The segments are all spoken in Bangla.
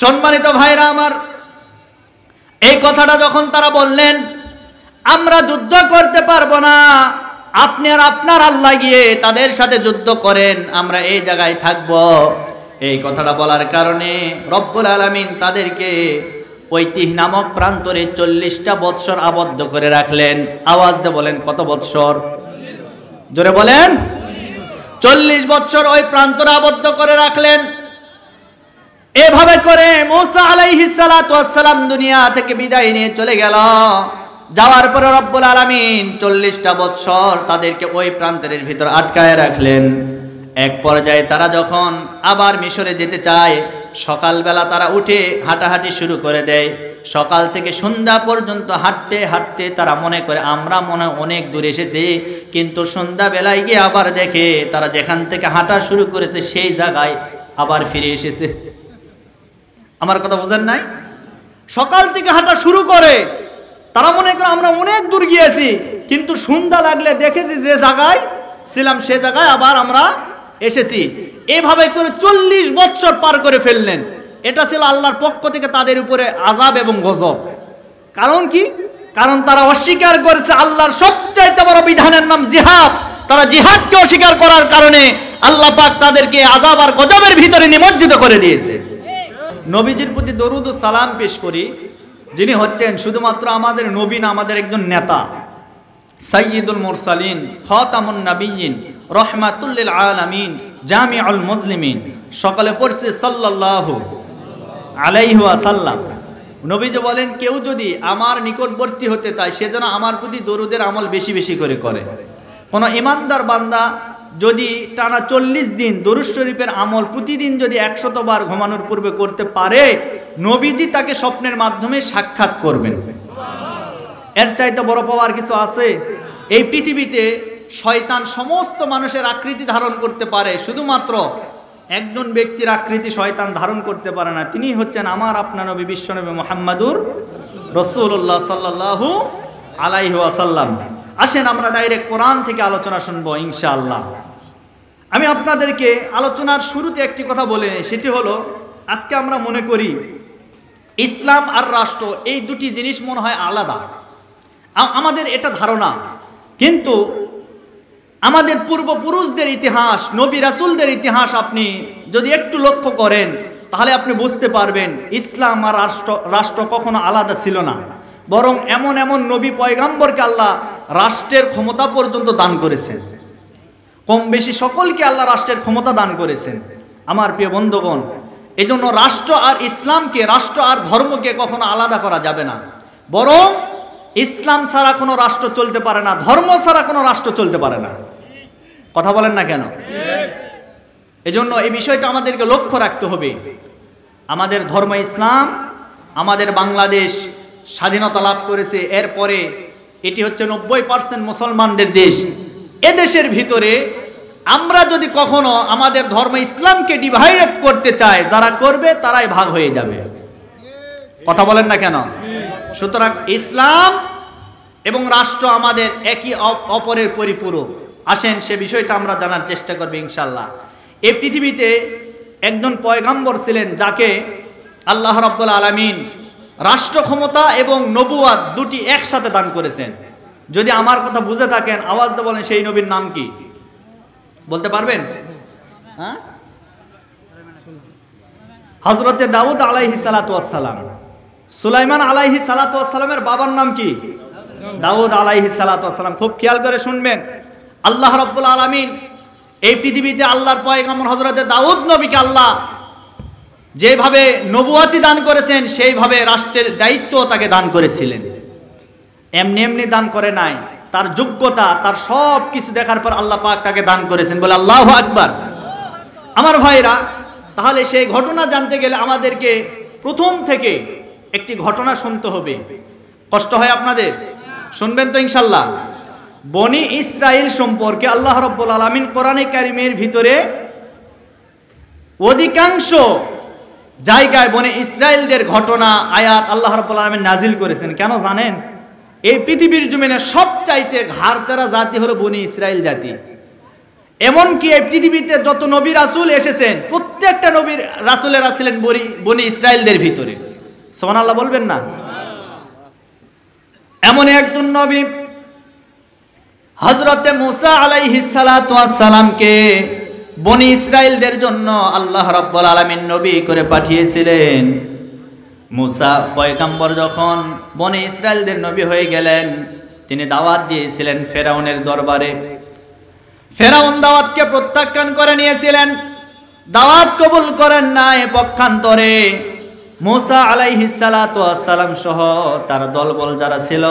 সম্মানিত ভাইরা আমার, এই কথাটা যখন তারা বললেন আমরা যুদ্ধ করতে পারবো না, আপনি আর আপনার আল্লাহ গিয়ে তাদের সাথে যুদ্ধ করেন, আমরা এই জায়গায় থাকবো। এই কথাটা বলার কারণে রব্বুল আলামিন তাদেরকে ওই তিহ নামক প্রান্তরে 40টা বৎসর আবদ্ধ করে রাখলেন। আওয়াজ দিয়ে বলেন কত বৎসর? জোরে বলেন। 40 বৎসর ওই প্রান্তরে আবদ্ধ করে রাখলেন। এভাবে করে মূসা আলাইহিস সালাতু ওয়াস সালাম দুনিয়া থেকে বিদায় নিয়ে চলে গেল। যাওয়ার পরে রব্বুল আলামিন 40টা বৎসর তাদেরকে ওই প্রান্তরের ভিতর আটকায় রাখলেন। এক পর্যায়ে তারা যখন আবার মিশরে যেতে চায়, সকালবেলা তারা উঠে হাঁটাহাঁটি শুরু করে দেয়। সকাল থেকে সন্ধ্যা পর্যন্ত হাঁটতে হাঁটতে তারা মনে করে আমরা মনে অনেক দূর এসেছি, কিন্তু সন্ধ্যাবেলায় গিয়ে আবার দেখে তারা যেখান থেকে হাঁটা শুরু করেছে সেই জায়গায় আবার ফিরে এসেছে। আমার কথা বোঝেন নাই? সকাল থেকে হাঁটা শুরু করে তারা মনে করে আমরা অনেক দূর গিয়েছি, কিন্তু সন্ধ্যা লাগলে দেখেছি যে জায়গায় ছিলাম সে জায়গায় আবার আমরা এসেছি। এভাবে করে 40 বৎসর পার করে ফেললেন। এটা ছিল আল্লাহর পক্ষ থেকে তাদের উপরে আযাব এবং গজব। কারণ কি? কারণ তারা অস্বীকার করেছে আল্লাহর সবচাইতে বড় বিধানের নাম জিহাদ। তারা জিহাদকে অস্বীকার করার কারণে আল্লাহ পাক তাদেরকে আযাব আর গজবের ভিতরে নিমজ্জিত করে দিয়েছে। নবীজির প্রতি দরুদ ও সালাম পেশ করি, যিনি হচ্ছেন শুধুমাত্র আমাদের নবী না, আমাদের একজন নেতা, সাইয়্যিদুল মুরসালিন, খাতামুন নবিয়্যিন, রাহমাতুল লিল আলামিন, জামিউল মুসলিমিন। সকালে পড়ছে সাল্লাল্লাহু আলাইহি ওয়াসাল্লাম। নবীজি বলেন কেউ যদি আমার নিকটবর্তী হতে চায় সে যেন আমার প্রতি দরুদের আমল বেশি বেশি করে করে। কোনো ইমানদার বান্দা যদি টানা 40 দিন দরুদ শরীফের আমল প্রতিদিন যদি 100 বার ঘুমানোর পূর্বে করতে পারে, নবীজি তাকে স্বপ্নের মাধ্যমে সাক্ষাৎ করবেন। এর চাইতে বড় পাওয়ার কিছু আছে? এই পৃথিবীতে শয়তান সমস্ত মানুষের আকৃতি ধারণ করতে পারে, শুধুমাত্র একজন ব্যক্তির আকৃতি শয়তান ধারণ করতে পারে না। তিনি হচ্ছেন আমার আপনার নবী বিশ্বনবী মুহাম্মাদুর রাসূলুল্লাহ সাল্লাল্লাহু আলাইহি ওয়াসাল্লাম। আসেন আমরা ডাইরেক্ট কোরআন থেকে আলোচনা শুনবো ইনশাআল্লাহ। আমি আপনাদেরকে আলোচনার শুরুতে একটি কথা বলে নেই, সেটি হলো আজকে আমরা মনে করি ইসলাম আর রাষ্ট্র এই দুটি জিনিস মনে হয় আলাদা, আমাদের এটা ধারণা। কিন্তু আমাদের পূর্বপুরুষদের ইতিহাস, নবী রাসূলদের ইতিহাস আপনি যদি একটু লক্ষ্য করেন তাহলে আপনি বুঝতে পারবেন ইসলাম আর রাষ্ট্র কখনো আলাদা ছিল না। বরং এমন এমন নবী পয়গাম্বরকে আল্লাহ রাষ্ট্রের ক্ষমতা পর্যন্ত দান করেছেন। কম বেশি সকলকে আল্লাহ রাষ্ট্রের ক্ষমতা দান করেছেন। আমার প্রিয় বন্ধুগণ, এজন্য রাষ্ট্র আর ইসলামকে, রাষ্ট্র আর ধর্মকে কখনো আলাদা করা যাবে না। বরং ইসলাম ছাড়া কোনো রাষ্ট্র চলতে পারে না, ধর্ম ছাড়া কোনো রাষ্ট্র চলতে পারে না। কথা বলেন না কেন? এজন্য এই বিষয়টা আমাদেরকে লক্ষ্য রাখতে হবে। আমাদের ধর্ম ইসলাম, আমাদের বাংলাদেশ স্বাধীনতা লাভ করেছে, এরপরে এটি হচ্ছে 90% মুসলমানদের দেশ। এ দেশের ভিতরে আমরা যদি কখনো আমাদের ধর্ম ইসলামকে ডিভাইড করতে চাই, যারা করবে তারাই ভাগ হয়ে যাবে। কথা বলেন না কেন? সুতরাং ইসলাম এবং রাষ্ট্র আমাদের একই অপরের পরিপূরক। আসেন সে বিষয়টা আমরা জানার চেষ্টা করব ইনশাআল্লাহ। এই পৃথিবীতে একজন পয়গাম্বর ছিলেন যাকে আল্লাহ রাব্বুল আলামিন রাষ্ট্র ক্ষমতা এবং নবুয়াত দুটি একসাথে দান করেছেন। যদি আমার কথা বুঝে থাকেন আওয়াজ দিয়ে বলেন সেই নবীর নাম কি? বলতে পারবেন? হ্যাঁ, হযরতে দাউদ আলাইহিস সালাতু ওয়াস সালাম। সুলাইমান আলাইহিস সালাতু ওয়াস সালামের বাবার নাম কি? দাউদ আলাইহিস সালাতু ওয়াস সালাম। খুব খেয়াল করে শুনবেন। আল্লাহ রাব্বুল আলামিন এই পৃথিবীতে আল্লাহর পয়গম্বর হযরতে দাউদ নবীকে আল্লাহ যেভাবে নবুয়াতি দান করেছেন সেইভাবে রাষ্ট্রের দায়িত্ব তাকে দান করেছিলেন। এমনি এমনি দান করে নাই, তার যোগ্যতা, তার সব কিছু দেখার পর আল্লাহ পাক তাকে দান করেছেন। বলে আল্লাহু আকবার। আমার ভাইরা, তাহলে সেই ঘটনা জানতে গেলে আমাদেরকে প্রথম থেকে একটি ঘটনা শুনতে হবে। কষ্ট হয় আপনাদের? শুনবেন তো ইনশাআল্লাহ। বনি ইসরাইল সম্পর্কে আল্লাহ রাব্বুল আলামিন কোরআনে কারীমের ভিতরে অধিকাংশ জায়গায় বনি ইসরাইলদের ঘটনা, আয়াত আল্লাহ রাব্বুল আলামিন নাজিল করেছেন। কেন জানেন? এই পৃথিবীর জমিনে সবচাইতে ঘাড়তেরা জাতি হলো বনি ইসরাইল জাতি। এমনকি এই পৃথিবীতে যত নবী রাসূল এসেছেন প্রত্যেকটা নবীর রাসূলেরা ছিলেন বনি ইসরায়েলদের ভিতরে। সুবহানাল্লাহ বলবেন না? এমন একজন নবী হযরতে মূসা আলাইহিস সালাতু ওয়াস সালামকে বনি ইসরায়েলদের জন্য আল্লাহ রাব্বুল আলামিন নবী করে পাঠিয়েছিলেন। মূসা পয়গম্বর যখন বনি ইসরায়েলদের নবী হয়ে গেলেন, তিনি দাওয়াত দিয়েছিলেন ফেরাউনের দরবারে। ফেরাউন দাওয়াতকে প্রত্যাখ্যান করে নিয়েছিলেন, দাওয়াত কবুল করেন নাই। পক্ষান্তরে মূসা আলাইহিস সালাতু ওয়াস সালাম সহ তার দলবল যারা ছিল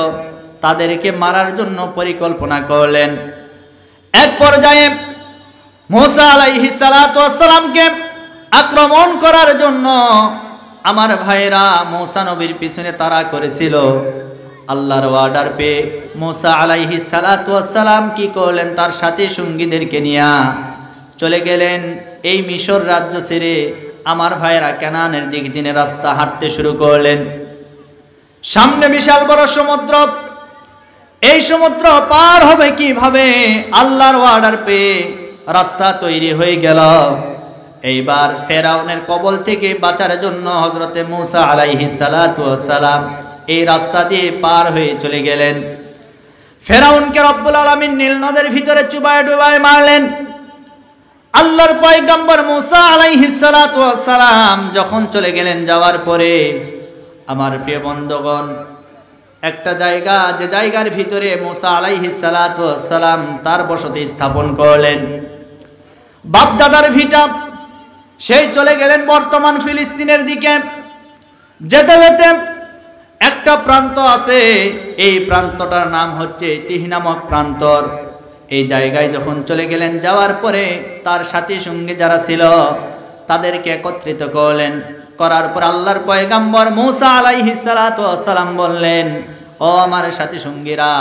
তাদেরকে মারার জন্য পরিকল্পনা করলেন। এক পর্যায়ে মূসা আলাইহিস সালাতু ওয়াস সালামকে আক্রমণ করার জন্য আমার ভাইরা মূসা নবীর পিছনে তাড়া করেছিল। আল্লাহর অর্ডার পেয়ে মূসা আলাইহিস সালাতু ওয়াস সালাম কি করলেন, তার সাথী সঙ্গীদেরকে নিয়ে চলে গেলেন এই মিশর রাজ্য ছেড়ে আমার ভাইরা কানানের দিক দিনে রাস্তা হাঁটতে শুরু করলেন। সামনে বিশাল বড় সমুদ্র, এই সমুদ্র পার হবে কিভাবে? আল্লাহর অর্ডার পেয়ে রাস্তা তৈরি হয়ে গেল। এইবার ফেরাউনের কবল থেকে বাঁচার জন্য হযরতে মূসা আলাইহিস সালাতু ওয়াস সালাম এই রাস্তা দিয়ে পার হয়ে চলে গেলেন। ফেরাউনকে রব্বুল আলামিন নীল নদের ভিতরে চুবায় ডুবায় মারলেন। আল্লাহর পয়গম্বর মূসা আলাইহিস সালাতু ওয়াস সালাম যখন চলে গেলেন, যাওয়ার পরে আমার প্রিয় বন্ধুগণ, একটা জায়গা, যে জায়গার ভিতরে মূসা আলাইহিস সালাতু ওয়াস সালাম তার বসতি স্থাপন করলেন, বাপদাদার ভিটা, সেই চলে গেলেন বর্তমান ফিলিস্তিনের দিকে। যেতে যেতে একটা প্রান্ত আছে, এই প্রান্তটার নাম হচ্ছে তিহ নামক প্রান্তর। এই জায়গায় যখন চলে গেলেন, যাওয়ার পরে তার সাথী সঙ্গী যারা ছিল তাদেরকে একত্রিত করলেন। করার পর আল্লাহর পয়গম্বর মূসা আলাইহিস সালাতু ওয়াস সালাম বললেন, ও আমার সাথী সঙ্গীরা,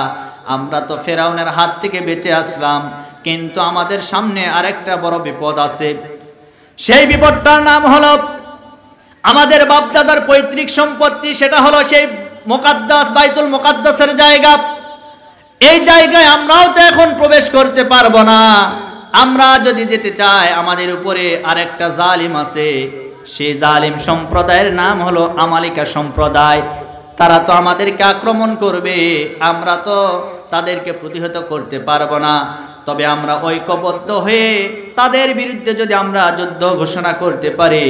আমরা তো ফেরাউনের হাত থেকে বেঁচে আসলাম, কিন্তু আমাদের সামনে আরেকটা বড় বিপদ আছে। সেই বিপদটার নাম হলো আমাদের বাপদাদার পৈতৃক সম্পত্তি, সেটা হলো সেই মুকাদ্দাস বাইতুল মুকাদ্দাসের জায়গা। এই জায়গায় আমরাও তো এখন প্রবেশ করতে পারবো না। আমরা যদি যেতে চাই, আমাদের উপরে আরেকটা জালিম আছে, সেই জালিম সম্প্রদায়ের নাম হলো আমালিকা সম্প্রদায়। তারা তো আমাদেরকে আক্রমণ করবে, আমরা তো তাদেরকে প্রতিহত করতে পারবো না। তবে আমরা ঐক্যবদ্ধ হয়ে তাদের বিরুদ্ধে যদি আমরা যুদ্ধ ঘোষণা করতে পারি,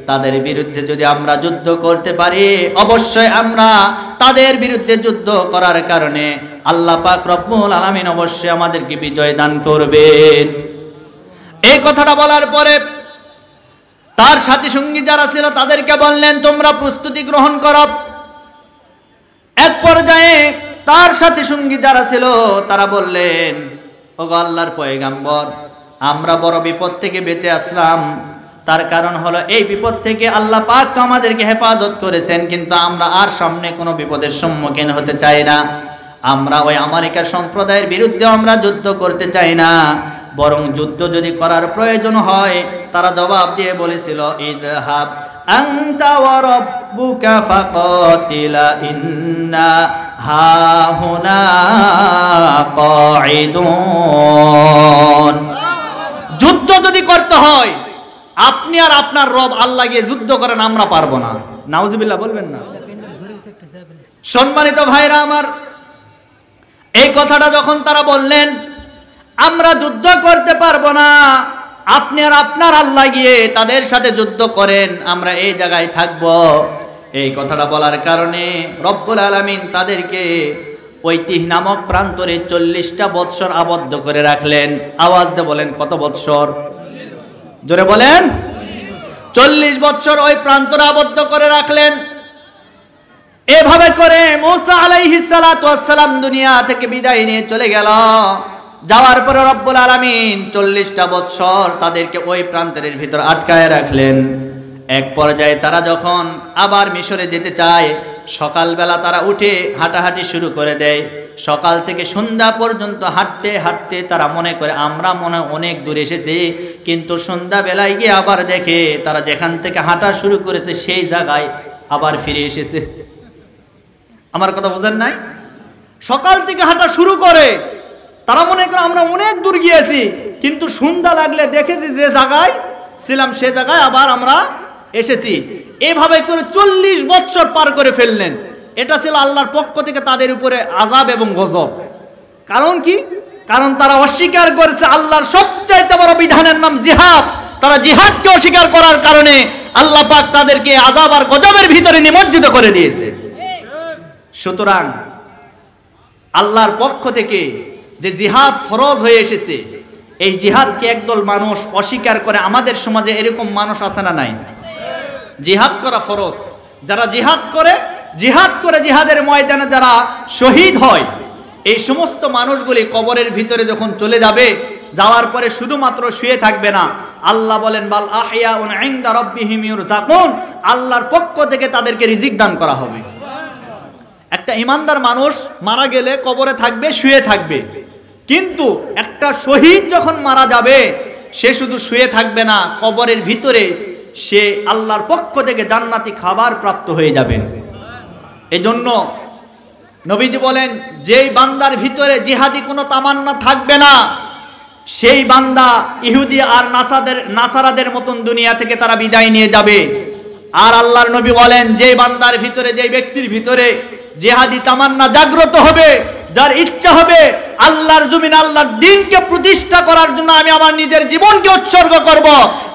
তাদের বিরুদ্ধে যদি আমরা যুদ্ধ করতে পারি, অবশ্যই আমরা তাদের বিরুদ্ধে যুদ্ধ করার কারণে আল্লাহ পাক রব্বুল আলামিন অবশ্যই আমাদেরকে বিজয় দান করবেন। এই কথাটা বলার পরে তার সাথী সঙ্গী যারা ছিল তাদেরকে বললেন, তোমরা প্রস্তুতি গ্রহণ করো। এক পর্যায়ে তার সাথী সঙ্গী যারা ছিল তারা বললেন, ওগো আল্লাহর পয়গম্বর, আমরা বড় বিপদ থেকে বেঁচে আসলাম। তার কারণ হলো এই বিপদ থেকে আল্লাহ পাক তো আমাদেরকে হেফাজত করেছেন, কিন্তু আমরা আর সামনে কোনো বিপদের সম্মুখীন হতে চাই না। আমরা ওই আমালিকা সম্প্রদায়ের বিরুদ্ধে আমরা যুদ্ধ করতে চাই না, বরং যুদ্ধ যদি করার প্রয়োজন হয়, তারা জবাব দিয়ে বলেছিল, ইযহাব আনতা ওয়া রাব্বুকা ফাকাতিলা ইন্না হাহুনা কাঈদুন। যুদ্ধ যদি করতে হয়, আপনি আর আপনার রব আল্লাহ গিয়ে যুদ্ধ করেন, আমরা পারবো না। নাউজুবিল্লাহ বলবেন না? সম্মানিত ভাইরা আমার, এই কথাটা যখন তারা বললেন, আমরা যুদ্ধ করতে পারবো না, আপনি আর আপনার আল্লাহ গিয়ে তাদের সাথে যুদ্ধ করেন, আমরা এই জায়গায় থাকবো। এই কথাটা বলার কারণে রব্বুল আলামিন তাদেরকে ওই তিহ নামক প্রান্তরে 40টা বৎসর আবদ্ধ করে রাখলেন। আওয়াজ দিয়ে বলেন, কত বৎসর? জোরে বলেন। 40 বৎসর ওই প্রান্তরে আবদ্ধ করে রাখলেন। এভাবে করে মূসা আলাইহিস সালাতু ওয়াস সালাম দুনিয়া থেকে বিদায় নিয়ে চলে গেল। যাওয়ার পরে রব্বুল আলামিন 40টা বৎসর তাদেরকে ওই প্রান্তরের ভিতর আটকায় রাখলেন। এক পর্যায়ে তারা যখন আবার মিশরে যেতে চায়, সকালবেলা তারা উঠে হাঁটাহাঁটি শুরু করে দেয়। সকাল থেকে সন্ধ্যা পর্যন্ত হাঁটতে হাঁটতে তারা মনে করে আমরা মনে অনেক দূর এসেছি, কিন্তু সন্ধ্যাবেলায় গিয়ে আবার দেখে তারা যেখান থেকে হাঁটা শুরু করেছে সেই জায়গায় আবার ফিরে এসেছে। আমার কথা বোঝেন নাই? সকাল থেকে হাঁটা শুরু করে তারা মনে করে আমরা অনেক দূর গিয়েছি, কিন্তু সন্ধ্যা লাগলে দেখেছি যে জায়গায় ছিলাম সে জায়গায় আবার আমরা এসেছি। এভাবে করে 40 বছর পার করে ফেললেন। এটা ছিল আল্লাহর পক্ষ থেকে তাদের উপরে আযাব এবং গজব। কারণ কি? কারণ তারা অস্বীকার করেছে আল্লাহর সবচাইতে বড় বিধানের নাম জিহাদ। তারা জিহাদকে অস্বীকার করার কারণে আল্লাহ পাক তাদেরকে আযাব আর গজবের ভিতরে নিমজ্জিত করে দিয়েছে। সুতরাং আল্লাহর পক্ষ থেকে যে জিহাদ ফরজ হয়ে এসেছে, এই জিহাদকে একদল মানুষ অস্বীকার করে। আমাদের সমাজে এরকম মানুষ আছে না নাই? জিহাদ করা ফরজ। যারা জিহাদ করে জিহাদের ময়দানে যারা শহীদ হয়, এই সমস্ত মানুষগুলি কবরের ভিতরে যখন চলে যাবে, যাওয়ার পরে শুধুমাত্র শুয়ে থাকবে না। আল্লাহ বলেন বাল আহইয়াউন ইনদা রাব্বিহিম ইউরযাকুন, আল্লাহর পক্ষ থেকে তাদেরকে রিজিক দান করা হবে। একটা ইমানদার মানুষ মারা গেলে কবরে থাকবে, শুয়ে থাকবে, কিন্তু একটা শহীদ যখন মারা যাবে সে শুধু শুয়ে থাকবে না, কবরের ভিতরে সে আল্লাহর পক্ষ থেকে জান্নাতি খাবার প্রাপ্ত হয়ে যাবেন। এজন্য নবীজি বলেন, যেই বান্দার ভিতরে জিহাদি কোনো তামান্না থাকবে না, সেই বান্দা ইহুদি আর নাসারাদের মতন দুনিয়া থেকে তারা বিদায় নিয়ে যাবে। আর আল্লাহর নবী বলেন, যেই বান্দার ভিতরে, যেই ব্যক্তির ভিতরে জিহাদি তামান্না জাগ্রত হবে, যার ইচ্ছা হবে আল্লাহর জমিন আল্লাহর দ্বীনকে প্রতিষ্ঠা করার জন্য আমি আমার নিজের জীবনকে উৎসর্গ করব,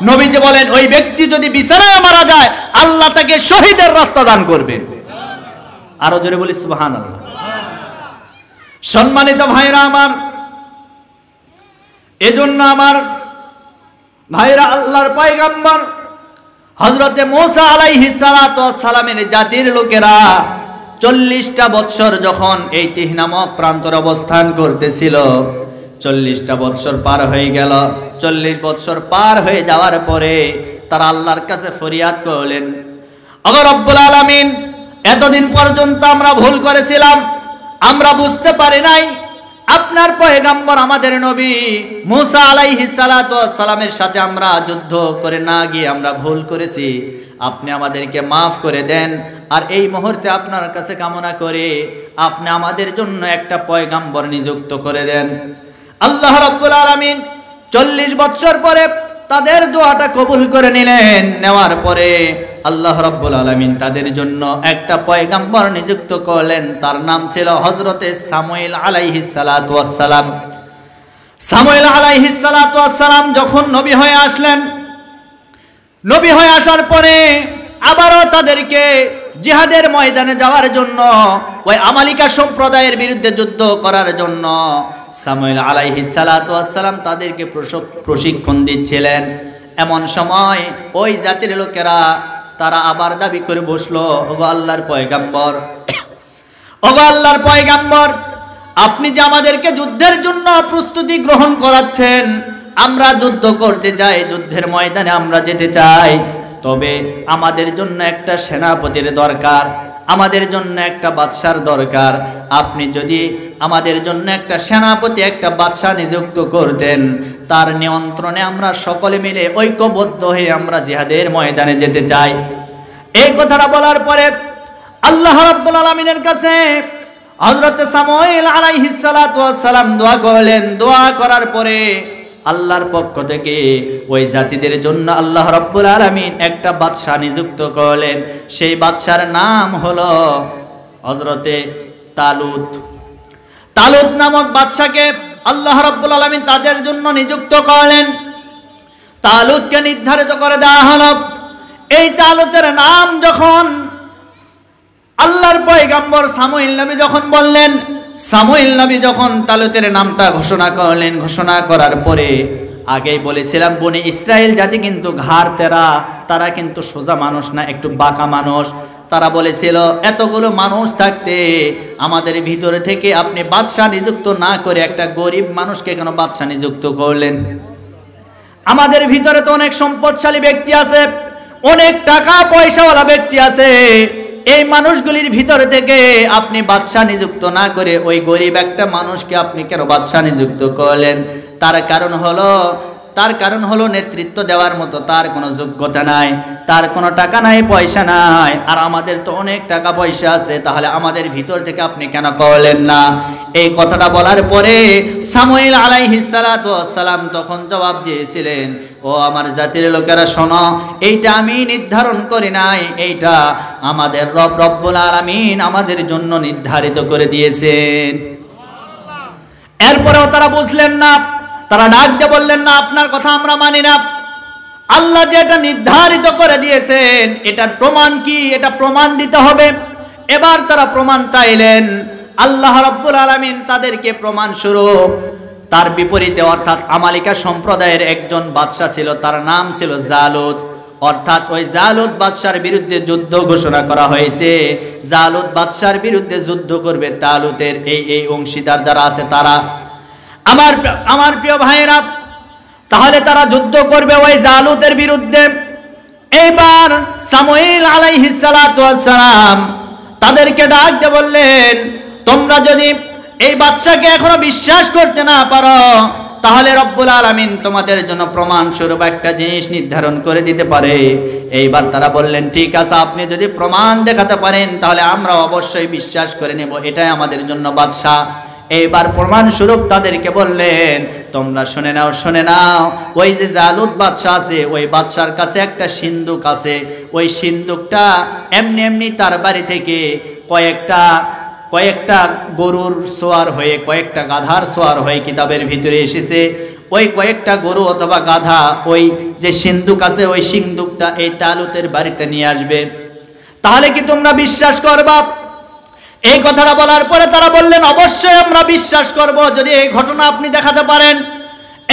নবীজি বলেন ওই ব্যক্তি যদি বিছানায় মারা যায় আল্লাহ তাকে শহীদের রাস্তা দান করবেন। আরো জোরে বলি সুবহানাল্লাহ। সম্মানিত ভাইরা আমার, এজন্য আমার ভাইরা, আল্লাহর পয়গম্বর হযরতে মূসা আলাইহিস সালাতু ওয়াস সালামের জাতির লোকেরা 40টা বৎসর যখন এই তিহ নামক প্রান্তরে অবস্থান করতেছিল, 40টা বৎসর পার হয়ে গেল। 40 বৎসর পার হয়ে যাওয়ার পরে তারা আল্লাহর কাছে ফরিয়াদ করলেন, ওগো রব্বুল আলামিন, এতদিন পর্যন্ত আমরা ভুল করেছিলাম, আমরা বুঝতে পারি নাই আপনার পয়গম্বর আমাদের নবী মূসা আলাইহিস সালাতু ওয়াস সালামের সাথে আমরা যুদ্ধ করে না গিয়ে আমরা ভুল করেছি, আপনি আমাদেরকে মাফ করে দেন। আর এই মুহূর্তে আপনার কাছে কামনা করে আপনি আমাদের জন্য একটা পয়গম্বর নিযুক্ত করে দেন। আল্লাহ রাব্বুল আলামিন 40 বছর পরে তাদের দোয়াটা কবুল করে নিলেন। নেওয়ার পরে আল্লাহ রাব্বুল আলামিন তাদের জন্য একটা পয়গম্বর নিযুক্ত করলেন। তার নাম ছিল হযরতে সামুয়েল আলাইহিস সালাতু ওয়াস সালাম। সামুয়েল আলাইহিস সালাতু ওয়াস সালাম যখন নবী হয়ে আসলেন, নবী হয়ে আসার পরে আবারও তাদেরকে জিহাদের ময়দানে যাওয়ার জন্য, ওই আমালিকা সম্প্রদায়ের বিরুদ্ধে যুদ্ধ করার জন্য সামুয়েল আলাইহিস সালাতু ওয়াস সালাম তাদেরকে প্রশিক্ষণ দিচ্ছিলেন। এমন সময় ওই জাতির লোকেরা তারা আবার দাবি করে বসলো, ওগো আল্লাহর পয়গম্বর, ওগো আল্লাহর পয়গম্বর, আপনি যে আমাদেরকে যুদ্ধের জন্য প্রস্তুতি গ্রহণ করাচ্ছেন, আমরা যুদ্ধ করতে যাই, যুদ্ধের ময়দানে আমরা যেতে চাই, তবে আমাদের জন্য একটা সেনাপতির দরকার, আমাদের জন্য একটা বাদশার দরকার। আপনি যদি আমাদের জন্য একটা সেনাপতি, একটা বাদশা নিযুক্ত করতেন, তার নিয়ন্ত্রণে আমরা সকলে মিলে ঐক্যবদ্ধ হয়ে আমরা জিহাদের ময়দানে যেতে চাই। এই কথাটা বলার পরে আল্লাহ রাব্বুল আলামিনের কাছে হযরত সামুয়েল আলাইহিস সালাতু ওয়াস সালাম দোয়া করলেন। দোয়া করার পরে আল্লাহর পক্ষ থেকে ওই জাতিদের জন্য আল্লাহ রাব্বুল আলামিন একটা বাদশা নিযুক্ত করলেন। সেই বাদশার নাম হলো হযরতে তালুত। তালুত নামক বাদশাকে আল্লাহ রাব্বুল আলামিন তাদের জন্য নিযুক্ত করলেন। তালুতকে নির্ধারিত করে দেওয়া হলো। এই তালুতের নাম যখন আল্লাহর পয়গম্বর সামুয়েল নবী যখন বললেন, সামুয়েল নবী যখন তালুতের নামটা ঘোষণা করলেন, ঘোষণা করার পরে আগেই বলেছিলাম বনি ইসরায়েল জাতি কিন্তু ঘাড় তেরা, তারা কিন্তু সোজা মানুষ না, একটু বাঁকা মানুষ। তারা বলেছিল এতগুলো মানুষ থাকতে আমাদের ভিতরে থেকে আপনি বাদশা নিযুক্ত না করে একটা গরিব মানুষকে কেন বাদশা নিযুক্ত করলেন? আমাদের ভিতরে তো অনেক সম্পদশালী ব্যক্তি আছে, অনেক টাকা পয়সাওয়ালা ব্যক্তি আছে, এই মানুষগুলির ভিতর থেকে আপনি বাদশা নিযুক্ত না করে ওই গরিব একটা মানুষকে আপনি কেন বাদশা নিযুক্ত করলেন? তার কারণ হলো তার কারণ হলো নেতৃত্ব দেওয়ার মতো তার কোনো যোগ্যতা নাই, তার কোনো টাকা নাই, পয়সা নাই, আর আমাদের তো অনেক টাকা পয়সা আছে, তাহলে আমাদের ভিতর থেকে আপনি কেন করলেন না? এই কথাটা বলার পরে সামুয়েল আলাইহিস সালাতু ওয়াস সালাম তখন জবাব দিয়েছিলেন, ও আমার জাতির লোকেরা শোনো, এইটা আমি নির্ধারণ করি নাই, এইটা আমাদের রব রব্বুল আলামিন আমাদের জন্য নির্ধারিত করে দিয়েছেন। এরপরেও তারা বুঝলেন না, তারা ডাক দিয়ে বললেন, না আপনার কথা আমরা মানি না, আল্লাহ যে এটা নির্ধারিত করে দিয়েছেন এটার প্রমাণ কি, এটা প্রমাণ দিতে হবে। এবার তারা প্রমাণ চাইলেন, আল্লাহ রাব্বুল আলামিন তাদেরকে প্রমাণ স্বরূপ তার বিপরীতে অর্থাৎ আমালিকা সম্প্রদায়ের একজন বাদশা ছিল, তার নাম ছিল জালুত, অর্থাৎ ওই জালুত বাদশার বিরুদ্ধে যুদ্ধ ঘোষণা করা হয়েছে। জালুত বাদশার বিরুদ্ধে যুদ্ধ করবে তালুতের এই অংশীদার যারা আছে তারা। আমার প্রিয় ভাইয়েরা, তাহলে তারা যুদ্ধ করবে ওই জালুতের বিরুদ্ধে। এইবার সামুয়েল আলাইহিস সালাতু ওয়াস সালাম তাদেরকে ডাক দিয়ে বললেন, তোমরা যদি এই বাদশাকে এখনো বিশ্বাস করতে না পারো, তাহলে রব্বুল আলামিন তোমাদের জন্য প্রমাণ স্বরূপ একটা জিনিস নির্ধারণ করে দিতে পারে। এইবার তারা বললেন, ঠিক আছে, আপনি যদি প্রমাণ দেখাতে পারেন তাহলে আমরা অবশ্যই বিশ্বাস করে নেব, এটাই আমাদের জন্য বাদশা। এইবার প্রমাণ স্বরূপ তাদেরকে বললেন, তোমরা শুনে নাও, ওই যে জালুত বাদশা আছে, ওই বাদশার কাছে একটা সিন্দুক আছে, ওই সিন্দুকটা এমনি এমনি তার বাড়ি থেকে কয়েকটা গরুর সোয়ার হয়ে, কয়েকটা গাধার সোয়ার হয়ে কিতাবের ভিতরে এসেছে। ওই কয়েকটা গরু অথবা গাধা ওই যে সিন্দুক আছে, ওই সিন্দুকটা এই তালুতের বাড়িতে নিয়ে আসবে, তাহলে কি তোমরা বিশ্বাস করবা? এই কথাটা বলার পরে তারা বললেন, অবশ্যই আমরা বিশ্বাস করব যদি এই ঘটনা আপনি দেখাতে পারেন।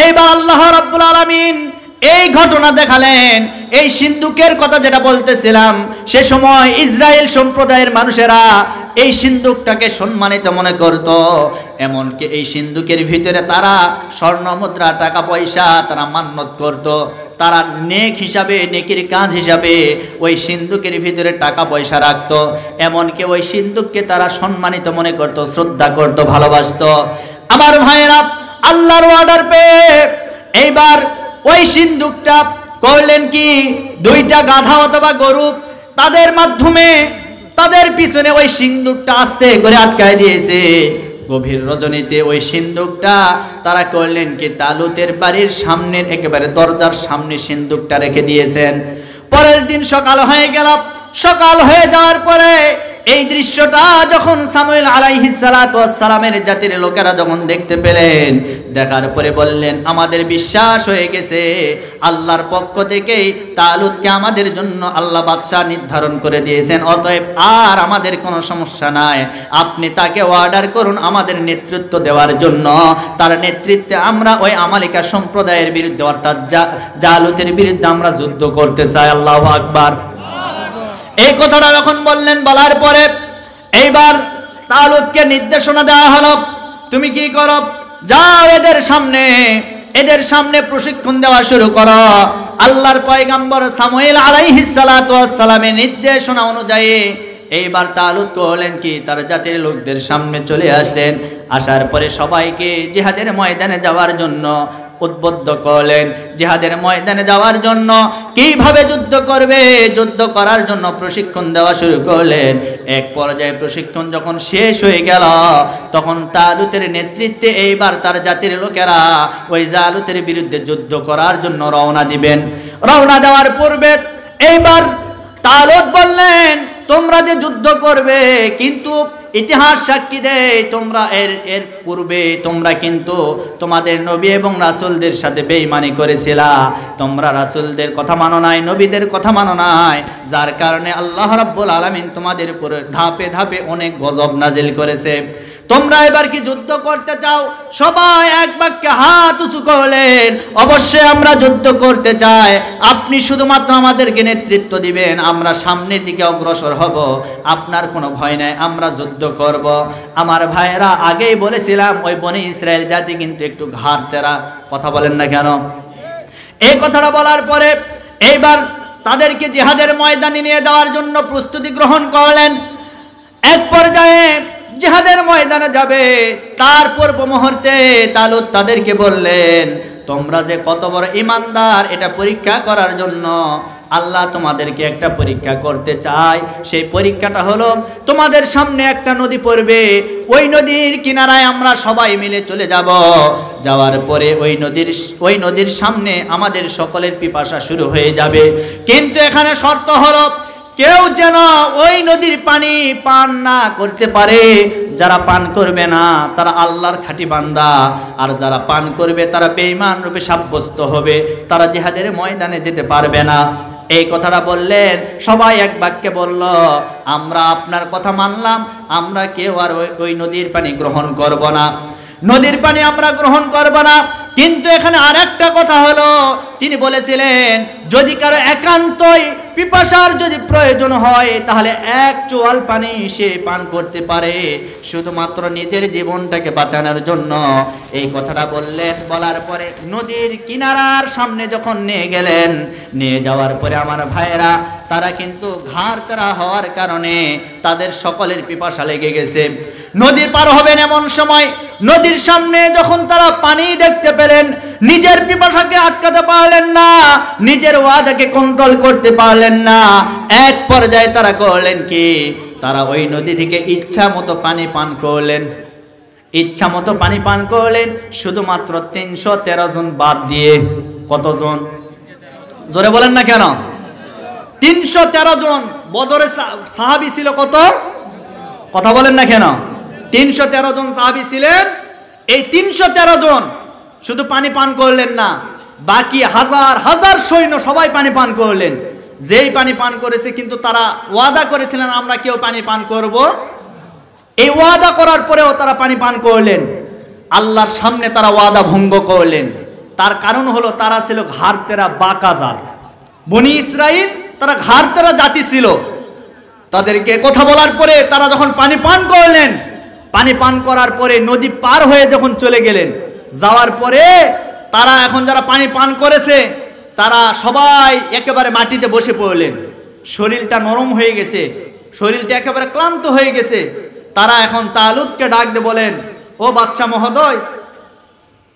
এইবার আল্লাহ রাব্বুল আলামিন এই ঘটনা দেখালেন। এই সিন্দুকের কথা যেটা বলতেছিলাম, সে সময় ইসরায়েল সম্প্রদায়ের মানুষেরা এই সিন্দুকটাকে সম্মানিত মনে করত, এমনকি এই সিন্দুকের ভিতরে তারা স্বর্ণ মুদ্রা, টাকা পয়সা তারা মান্যত করত। তারা নেক হিসাবে, নেকির কাজ হিসাবে ওই সিন্দুকের ভিতরে টাকা পয়সা রাখত, এমনকি ওই সিন্দুককে তারা সম্মানিত মনে করত, শ্রদ্ধা করত, ভালোবাসত। আমার ভাইয়েরা, আল্লাহর অর্ডার পেয়ে এইবার ওই সিন্দুকটা করলেন কি, দুইটা গাধা অথবা গরু, তাদের মাধ্যমে তাদের পিছনে ওই সিন্দুকটা আস্তে করে আটকায় দিয়েছে। গভীর রজনীতে ওই সিন্দুকটা তারা করলেন কি, তালুতের বাড়ির সামনের একেবারে দরজার সামনে সিন্দুকটা রেখে দিয়েছেন। পরের দিন সকাল হয়ে গেল। সকাল হয়ে যাওয়ার পরে এই দৃশ্যটা যখন সামুয়েল আলাইহিস সালাতু ওয়াস সালামের জাতির লোকেরা যখন দেখতে পেলেন, দেখার পরে বললেন, আমাদের বিশ্বাস হয়ে গেছে, আল্লাহর পক্ষ থেকেই তালুতকে আমাদের জন্য আল্লাহ বাদশা নির্ধারণ করে দিয়েছেন, অতএব আর আমাদের কোনো সমস্যা নাই, আপনি তাকে অর্ডার করুন আমাদের নেতৃত্ব দেওয়ার জন্য। তার নেতৃত্বে আমরা ওই আমালিকা সম্প্রদায়ের বিরুদ্ধে অর্থাৎ জালুতের বিরুদ্ধে আমরা যুদ্ধ করতে চাই। আল্লাহু আকবার। এই কথাটা যখন বললেন, বলার পরে এইবার তালুতকে নির্দেশনা দেওয়া হলো, তুমি কি করো, যাও এদের সামনে প্রশিক্ষণ দেওয়া শুরু করো। আল্লাহর পয়গম্বর সামুয়েল আলাইহিস সালাতু ওয়াস সালামের নির্দেশনা অনুযায়ী এইবার তালুত করলেন কি, তার জাতির লোকদের সামনে চলে আসলেন। আসার পরে সবাইকে জিহাদের ময়দানে যাওয়ার জন্য উদ্বুদ্ধ করলেন। জিহাদের ময়দানে যাওয়ার জন্য কিভাবে যুদ্ধ করবে, যুদ্ধ করার জন্য প্রশিক্ষণ দেওয়া শুরু করলেন। এক পর্যায়ে প্রশিক্ষণ যখন শেষ হয়ে গেল, তখন তালুতের নেতৃত্বে এইবার তার জাতির লোকেরা ওই জালুতের বিরুদ্ধে যুদ্ধ করার জন্য রওনা দিবেন। রওনা দেওয়ার পূর্বে এইবার তালুত বললেন, তোমরা যে যুদ্ধ করবে, কিন্তু ইতিহাস সাক্ষী দেয় তোমরা এর পূর্বে তোমরা কিন্তু তোমাদের নবী এবং রাসূলদের সাথে বেঈমানি করেছিলা। তোমরা রাসূলদের কথা মানো নাই, নবীদের কথা মানো নাই, যার কারণে আল্লাহ রাব্বুল আলামিন তোমাদের উপরে ধাপে ধাপে অনেক গজব নাজিল করেছে। তোমরা এবার কি যুদ্ধ করতে চাও? সবাই এক বাক্যে হাত উঁচু করলেন, অবশ্যই আমরা যুদ্ধ করতে চাই, আপনি শুধুমাত্র আমাদেরকে নেতৃত্ব দিবেন, আমরা সামনের দিকে অগ্রসর হব, আপনার কোনো ভয় নাই, আমরা যুদ্ধ করব। আমার ভাইয়েরা, আগেই বলেছিলাম ওই বনি ইসরায়েল জাতি কিন্তু একটু ঘাড় তেরা, কথা বলেন না কেন? এই কথাটা বলার পরে এইবার তাদেরকে জিহাদের ময়দানে নিয়ে যাওয়ার জন্য প্রস্তুতি গ্রহণ করলেন। এক পর্যায়ে জিহাদের ময়দানে যাবে, তার পূর্ব মুহূর্তে তালুত তাদেরকে বললেন, তোমরা যে কত বড় ঈমানদার এটা পরীক্ষা করার জন্য আল্লাহ তোমাদেরকে একটা পরীক্ষা করতে চায়। সেই পরীক্ষাটা হলো তোমাদের সামনে একটা নদী পড়বে, ওই নদীর কিনারায় আমরা সবাই মিলে চলে যাব। যাওয়ার পরে ওই নদীর সামনে আমাদের সকলের পিপাসা শুরু হয়ে যাবে। কিন্তু এখানে শর্ত হলো কেউ যেন ওই নদীর পানি পান না করতে পারে। যারা পান করবে না তারা আল্লাহর খাঁটি বান্দা, আর যারা পান করবে তারা বেঈমান রূপে সাব্যস্ত হবে, তারা জিহাদের ময়দানে যেতে পারবে না। এই কথাটা বললেন, সবাই এক বাক্যে বলল, আমরা আপনার কথা মানলাম, আমরা কেউ আর ওই নদীর পানি গ্রহণ করব না, নদীর পানি আমরা গ্রহণ করব না। কিন্তু এখানে আরেকটা কথা হলো, তিনি বলেছিলেন যদি কারো একান্তই পিপাসার যদি প্রয়োজন হয় তাহলে এক চোয়াল পানি সে পান করতে পারে, শুধুমাত্র নিজের জীবনটাকে বাঁচানোর জন্য। এই কথাটা বললেন, বলার পরে নদীর কিনারার সামনে যখন নিয়ে গেলেন, নিয়ে যাওয়ার পরে আমার ভাইয়েরা তারা কিন্তু ঘাড় তেরা হওয়ার কারণে তাদের সকলের পিপাসা লেগে গেছে। নদী পার হবেন এমন সময় নদীর সামনে যখন তারা পানি দেখতে পেলেন, নিজের পিপাসাকে আটকাতে পারলেন না, নিজের ওয়াদাকে কন্ট্রোল করতে পারলেন না। এক পর্যায়ে তারা করলেন কি, তারা ওই নদী থেকে ইচ্ছা মতো পানি পান করলেন, ইচ্ছা মতো পানি পান করলেন, শুধুমাত্র 313 জন বাদ দিয়ে। কতজন? জোরে বলেন না কেন? 313 জন। বদরে সাহাবী ছিল কত? কথা বলেন না কেন? 313 জন সাহাবী ছিলেন। এই 313 জন শুধু পানি পান করলেন না, বাকি হাজার হাজার সৈন্য সবাই পানি পান করলেন। যেই পানি পান করেছে, কিন্তু তারা ওয়াদা করেছিলেন আমরা কেউ পানি পান করব। এই ওয়াদা করার পরেও তারা পানি পান করলেন। আল্লাহর সামনে তারা ওয়াদা ভঙ্গ করলেন। তার কারণ হলো তারা ছিল ঘাড় তেরা বাঁকা জাত। বনি ইসরাইল তারা ঘাড় তেরা জাতি ছিল। তাদেরকে কথা বলার পরে তারা যখন পানি পান করলেন, পানি পান করার পরে নদী পার হয়ে যখন চলে গেলেন, যাওয়ার পরে তারা এখন যারা পানি পান করেছে তারা সবাই একেবারে মাটিতে বসে পড়লেন। শরীরটা নরম হয়ে গেছে, শরীরটা একেবারে ক্লান্ত হয়ে গেছে। তারা এখন তালুতকে ডাক দিয়ে বলেন, ও বাদশা মহোদয়,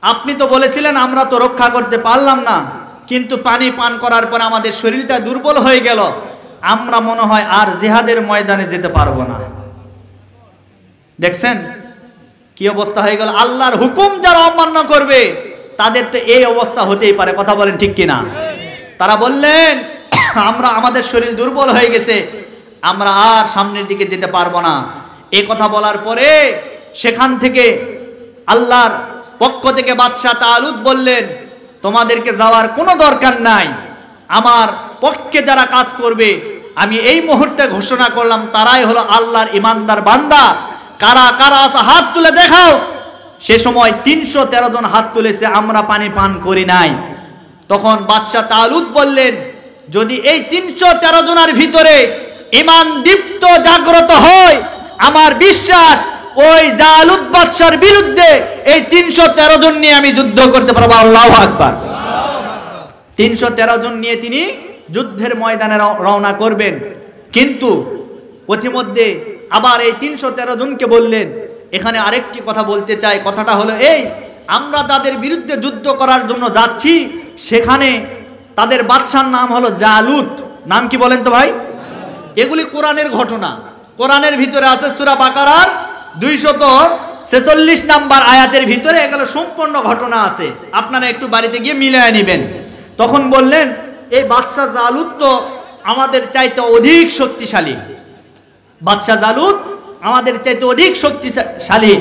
আপনি তো বলেছিলেন আমরা তো রক্ষা করতে পারলাম না, কিন্তু পানি পান করার পর আমাদের শরীরটা দুর্বল হয়ে গেল, আমরা মনে হয় আর জিহাদের ময়দানে যেতে পারবো না। দেখছেন কি অবস্থা হয়ে গেল? আল্লাহর হুকুম যারা অমান্য করবে তাদের তো এই অবস্থা হতেই পারে। কথা বলেন ঠিক কিনা? তারা বললেন আমাদের শরীর দুর্বল হয়ে গেছে, আমরা আর সামনের দিকে যেতে পারবো না। এই কথা বলার পরে সেখান থেকে আল্লাহর পক্ষ থেকে বাদশা তালুত বললেন, তোমাদেরকে যাওয়ার কোনো দরকার নাই, আমার পক্ষে যারা কাজ করবে আমি এই মুহূর্তে ঘোষণা করলাম তারাই হলো আল্লাহর ইমানদার বান্দা। কারা কারা আছে হাত তুলে দেখাও। সে সময় 313 জন হাত তুলেছে, আমরা পানি পান করি নাই। তখন বাদশা তালুত বললেন, যদি এই 313 জনের ভিতরে ঈমান দীপ্ত জাগ্রত হয়, আমার বিশ্বাস ওই জালুত বাদশার বিরুদ্ধে এই 313 জন নিয়ে আমি যুদ্ধ করতে পারবো। আল্লাহু আকবার। 313 জন নিয়ে তিনি যুদ্ধের ময়দানে রওনা করবেন। কিন্তু পথিমধ্যে আবার এই 313 জনকে বললেন, এখানে আরেকটি কথা বলতে চাই। কথাটা হলো এই, আমরা যাদের বিরুদ্ধে যুদ্ধ করার জন্য যাচ্ছি সেখানে তাদের বাদশার নাম হলো জালুত। নাম কি বলেন তো ভাই? এগুলি কোরআনের ঘটনা। কোরআনের ভিতরে আছে সূরা বাকারার 246 নাম্বার আয়াতের ভিতরে এগুলো সম্পূর্ণ ঘটনা আছে। আপনারা একটু বাড়িতে গিয়ে মিলায় নেবেন। তখন বললেন, এই বাদশা জালুত তো আমাদের চাইতে অধিক শক্তিশালী, বাদশা জালুত আমাদের চাইতে অধিক শক্তিশালী,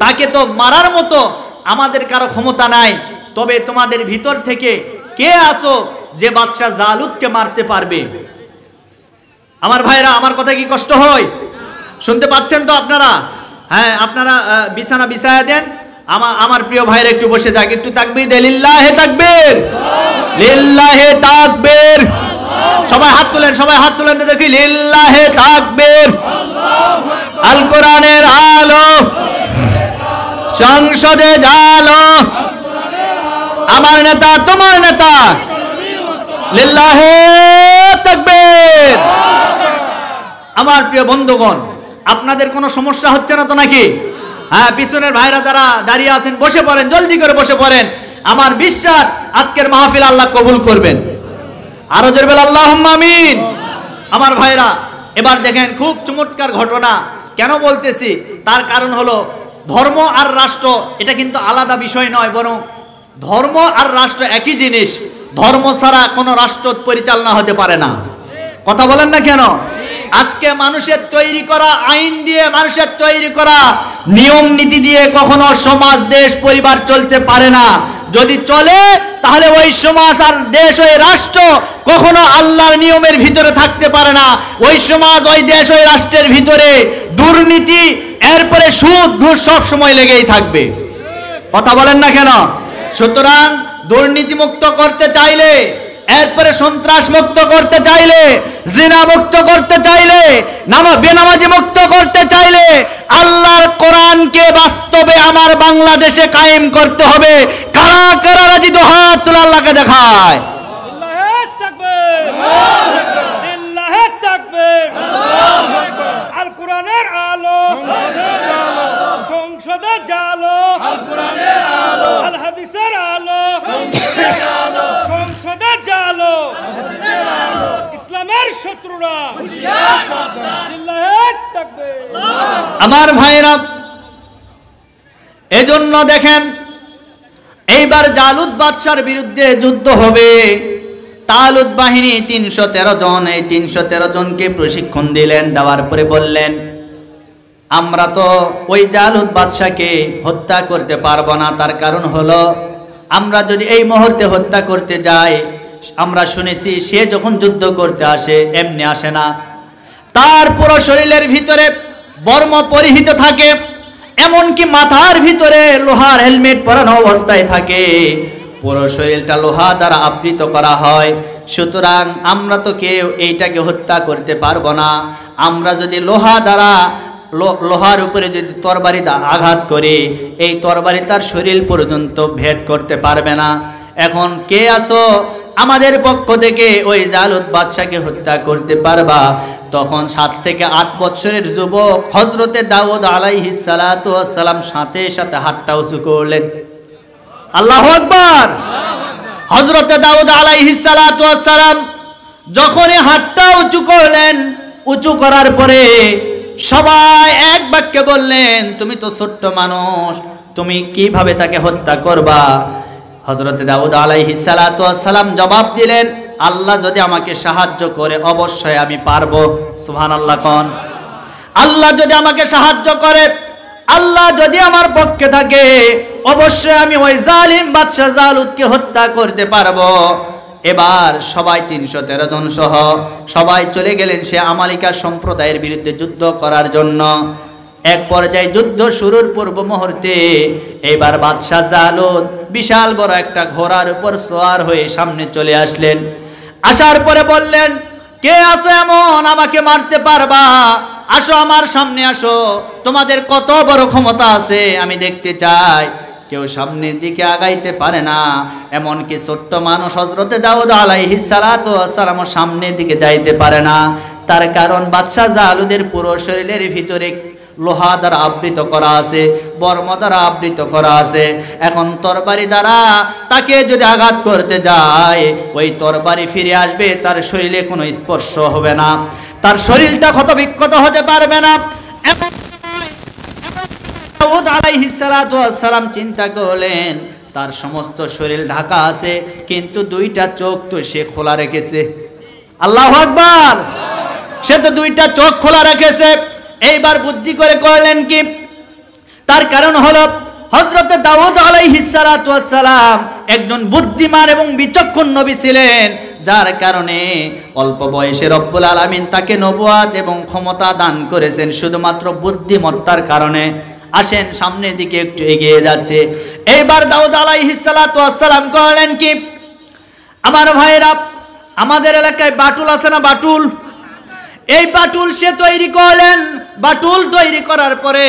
তাকে তো মারার মতো আমাদের কারো ক্ষমতা নাই। তবে তোমাদের ভিতর থেকে কে আসো যে বাদশা জালুতকে মারতে পারবে? আমার ভাইরা, আমার কথা কি কষ্ট হয়? শুনতে পাচ্ছেন তো আপনারা? হ্যাঁ, আপনারা বিছানা বিছায়া দেন। আমার প্রিয় ভাইরা একটু বসে যাক, একটু তাকবীর দে, লিল্লাহে তাকবীর, লিল্লাহে তাকবীর। সবাই হাত তুলেন, সবাই হাত তুলেন, দেখি লিল্লাহে তাকবীর। আল কোরআনের আলো সংসদে জালো, আমার নেতা তোমার নেতা, লিল্লাহে তাকবীর। আমার প্রিয় বন্ধুগণ, আপনাদের কোনো সমস্যা হচ্ছে না তো নাকি? হ্যাঁ, পিছনের ভাইরা যারা দাঁড়িয়ে আছেন বসে পড়েন, জলদি করে বসে পড়েন। আমার বিশ্বাস আজকের মাহফিল আল্লাহ কবুল করবেন। আরো জোরে বলেন আল্লাহুম্মা আমিন। আমার ভাইরা, এবার দেখেন খুব চমৎকার ঘটনা। কেন বলতেছি? তার কারণ হলো ধর্ম আর রাষ্ট্র এটা কিন্তু আলাদা বিষয় নয়, বরং ধর্ম আর রাষ্ট্র একই জিনিস। ধর্ম ছাড়া কোনো রাষ্ট্র পরিচালনা হতে পারে না। কথা বলেন না কেন? আজকে মানুষের তৈরি করা আইন দিয়ে, মানুষের তৈরি করা নিয়ম নীতি দিয়ে কখনো সমাজ, দেশ, পরিবার চলতে পারে না। যদি চলে তাহলে ওই সমাজ আর দেশ, ওই রাষ্ট্র কখনো আল্লাহর নিয়মের ভিতরে থাকতে পারে না। ওই সমাজ, ওই দেশ, ওই রাষ্ট্রের ভিতরে দুর্নীতি, এরপরে সুদ ঘুষ সব সময় লেগেই থাকবে। কথা বলেন না কেন? সুতরাং দুর্নীতি মুক্ত করতে চাইলে, এরপরে সন্ত্রাস মুক্ত করতে চাইলে, জিনা মুক্ত করতে চাইলে, বেনামাজি মুক্ত করতে চাইলে আল্লাহর কোরআনকে বাস্তবে আমার বাংলাদেশে কায়েম করতে হবে। কারা কারা রাজি? তো হাত তুলে আল্লাহকে দেখায়। আল্লাহু তাকবীর, আল্লাহু তাকবীর। আল কোরআনের আলো, সংসদে জালো, আল কোরআনের আলো, আল হাদিসের আলো, সংসদে জালো, ইসলামের শত্রুরা আল্লাহু তাকবীর। আমার ভাইরা, এজন্য দেখেন এইবার জালুত বাদশার বিরুদ্ধে যুদ্ধ হবে। তালুত বাহিনী 313 জন, এই 313 জনকে প্রশিক্ষণ দিলেন। দেওয়ার পরে বললেন, আমরা তো ওই জালুত বাদশাকে হত্যা করতে পারবো না। তার কারণ হলো আমরা যদি এই মুহূর্তে হত্যা করতে যাই, আমরা শুনেছি সে যখন যুদ্ধ করতে আসে এমনি আসে না, তার পুরো শরীরের ভিতরে বর্ম পরিহিত থাকে, এমনকি মাথার ভিতরে লোহার হেলমেট পরানো অবস্থায় থাকে, পুরো শরীরটা লোহা দ্বারা আবৃত করা হয়। সুতরাং আমরা তো কেউ এইটাকে হত্যা করতে পারবো না। আমরা যদি লোহার উপরে যদি তরবারি আঘাত করে, এই তরবারি তার শরীর পর্যন্ত ভেদ করতে পারবে না। এখন কে আসো আমাদের পক্ষ থেকে ওই জালুত বাদশাকে হত্যা করতে পারবা? তখন 7 থেকে 8 বছরের যুবক হযরতে দাউদ আলাইহিস সালাতু ওয়াস সালাম সাথে সাথে হাতটা উঁচু করলেন। আল্লাহু আকবার। হযরতে দাউদ আলাইহিস সালাতু ওয়াস সালাম যখনই হাতটা উঁচু করলেন, উঁচু করার পরে সবাই এক বাক্যে বললেন, তুমি তো ছোট্ট মানুষ, তুমি কিভাবে তাকে হত্যা করবা? হযরতে দাউদ আলাইহিস সালাতু ওয়াস সালাম জবাব দিলেন, আল্লাহ যদি আমাকে সাহায্য করে অবশ্যই আমি পারবো। সুবহানাল্লাহ কোন। আল্লাহ যদি আমাকে সাহায্য করে, আল্লাহ যদি আমার পক্ষে থাকে, অবশ্যই আমি ওই জালিম বাদশা জালুতকে হত্যা করতে পারবো। এবার সবাই 313 জন সহ সবাই চলে গেলেন সে আমালিকা সম্প্রদায়ের বিরুদ্ধে যুদ্ধ করার জন্য। এক পর্যায়ে যুদ্ধ শুরুর পূর্ব মুহূর্তে এবার বাদশা জালুত বিশাল বড় একটা ঘোড়ার উপর সওয়ার হয়ে সামনে চলে আসলেন। আসার পরে বললেন, কে আছো এমন আমাকে মারতে পারবা? আসো আমার সামনে আসো, তোমাদের কত বড় ক্ষমতা আছে আমি দেখতে চাই। কেউ সামনের দিকে আগাইতে পারে না, এমনকি ছোট্ট মানুষ হযরতে দাউদ আলাইহিস সালাতু ওয়াস সালাম সামনের দিকে যাইতে পারে না। তার কারণ বাদশা জালুদের পুরো শরীরের ভিতরে লোহা দ্বারা আবৃত করা আছে, বর্ম দ্বারা আবৃত করা আছে। এখন তরবারি দ্বারা তাকে যদি আঘাত করতে যায়, ওই তরবারি ফিরে আসবে, তার শরীরে কোনো স্পর্শ হবে না, তার শরীরটা ক্ষতবিক্ষত হতে পারবে না। দাউদ আলাইহিস সালাতু ওয়াস সালাম চিন্তা করলেন, তার সমস্ত শরীর ঢাকা আছে, কিন্তু 2টা চোখ তো সে খোলা রেখেছে। আল্লাহু আকবার। সে তো 2টা চোখ খোলা রেখেছে। এইবার বুদ্ধি করে করলেন কি? তার কারণ হলো হযরতে দাউদ আলাইহিস সালাতু ওয়াস সালাম একজন বুদ্ধিমান এবং বিচক্ষণ নবী ছিলেন, যার কারণে অল্প বয়সে রব্বুল আলামিন তাকে নবুয়াত এবং ক্ষমতা দান করেছেন শুধুমাত্র বুদ্ধিমত্তার কারণে। আসেন সামনের দিকে একটু এগিয়ে যাচ্ছে। এইবার দাউদ আলাইহিস সালাতু ওয়াস সালাম করলেন কি? আমার ভাইরা, আমাদের এলাকায় বাটুল আছে না? বাটুল, এই বাটুল সে তৈরি করলেন। বাটুল তৈরি করার পরে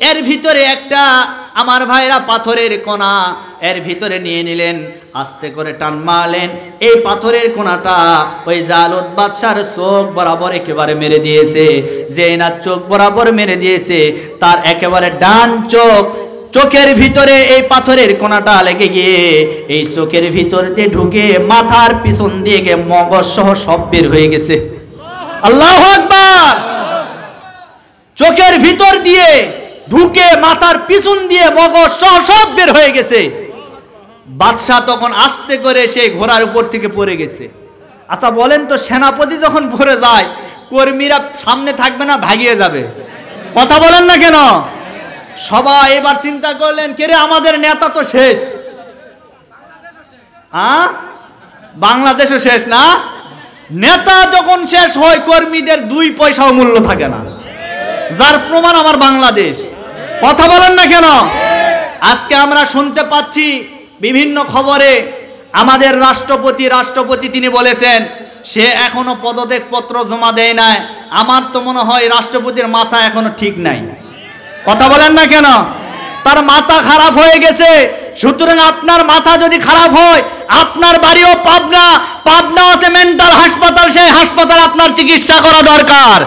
এর ভিতরে একটা আমার ভাইরা পাথরের কোনা এর ভিতরে নিয়ে নিলেন, আস্তে করে টান মারলেন। এই পাথরের কোনাটা ওই জালুত বাদশার চোখ বরাবর একেবারে মেরে দিয়েছে। যে না চোখ বরাবর মেরে দিয়েছে, তার একেবারে ডান চোখ চোখের ভিতরে এই পাথরের কোনাটা লেগে গিয়ে এই চোখের ভিতর দিয়ে ঢুকে মাথার পিছন দিয়ে গিয়ে মগজ সহ সব বের হয়ে গেছে। আল্লাহু আকবার। চোখের ভিতর দিয়ে ঢুকে মাথার পিছন দিয়ে মগজ সহ সব বের হয়ে গেছে। বাদশাহ তখন আস্তে করে সেই ঘোড়ার উপর থেকে পড়ে গেছে। আচ্ছা বলেন তো, সেনাপতি যখন পড়ে যায় কর্মীরা সামনে থাকবে না, ভাগিয়ে যাবে? কথা বলেন না কেন? সবাই এবার চিন্তা করলেন, কে রে, আমাদের নেতা তো শেষ। বাংলাদেশও শেষ না? নেতা যখন শেষ হয় কর্মীদের 2 পয়সাও মূল্য থাকে না, যার প্রমাণ আমার বাংলাদেশ। কথা বলেন না কেন? আজকে আমরা শুনতে পাচ্ছি বিভিন্ন খবরে আমাদের রাষ্ট্রপতি তিনি বলেছেন সে এখনো পদত্যাগপত্র জমা দেয় নাই। আমার তো মনে হয় রাষ্ট্রপতির মাথা এখনো ঠিক নাই। কথা বলেন না কেন? তার মাথা খারাপ হয়ে গেছে। সুতরাং আপনার মাথা যদি খারাপ হয়, আপনার বাড়িও পাবনা আছে মেন্টাল হাসপাতাল, সেই হাসপাতাল আপনার চিকিৎসা করা দরকার।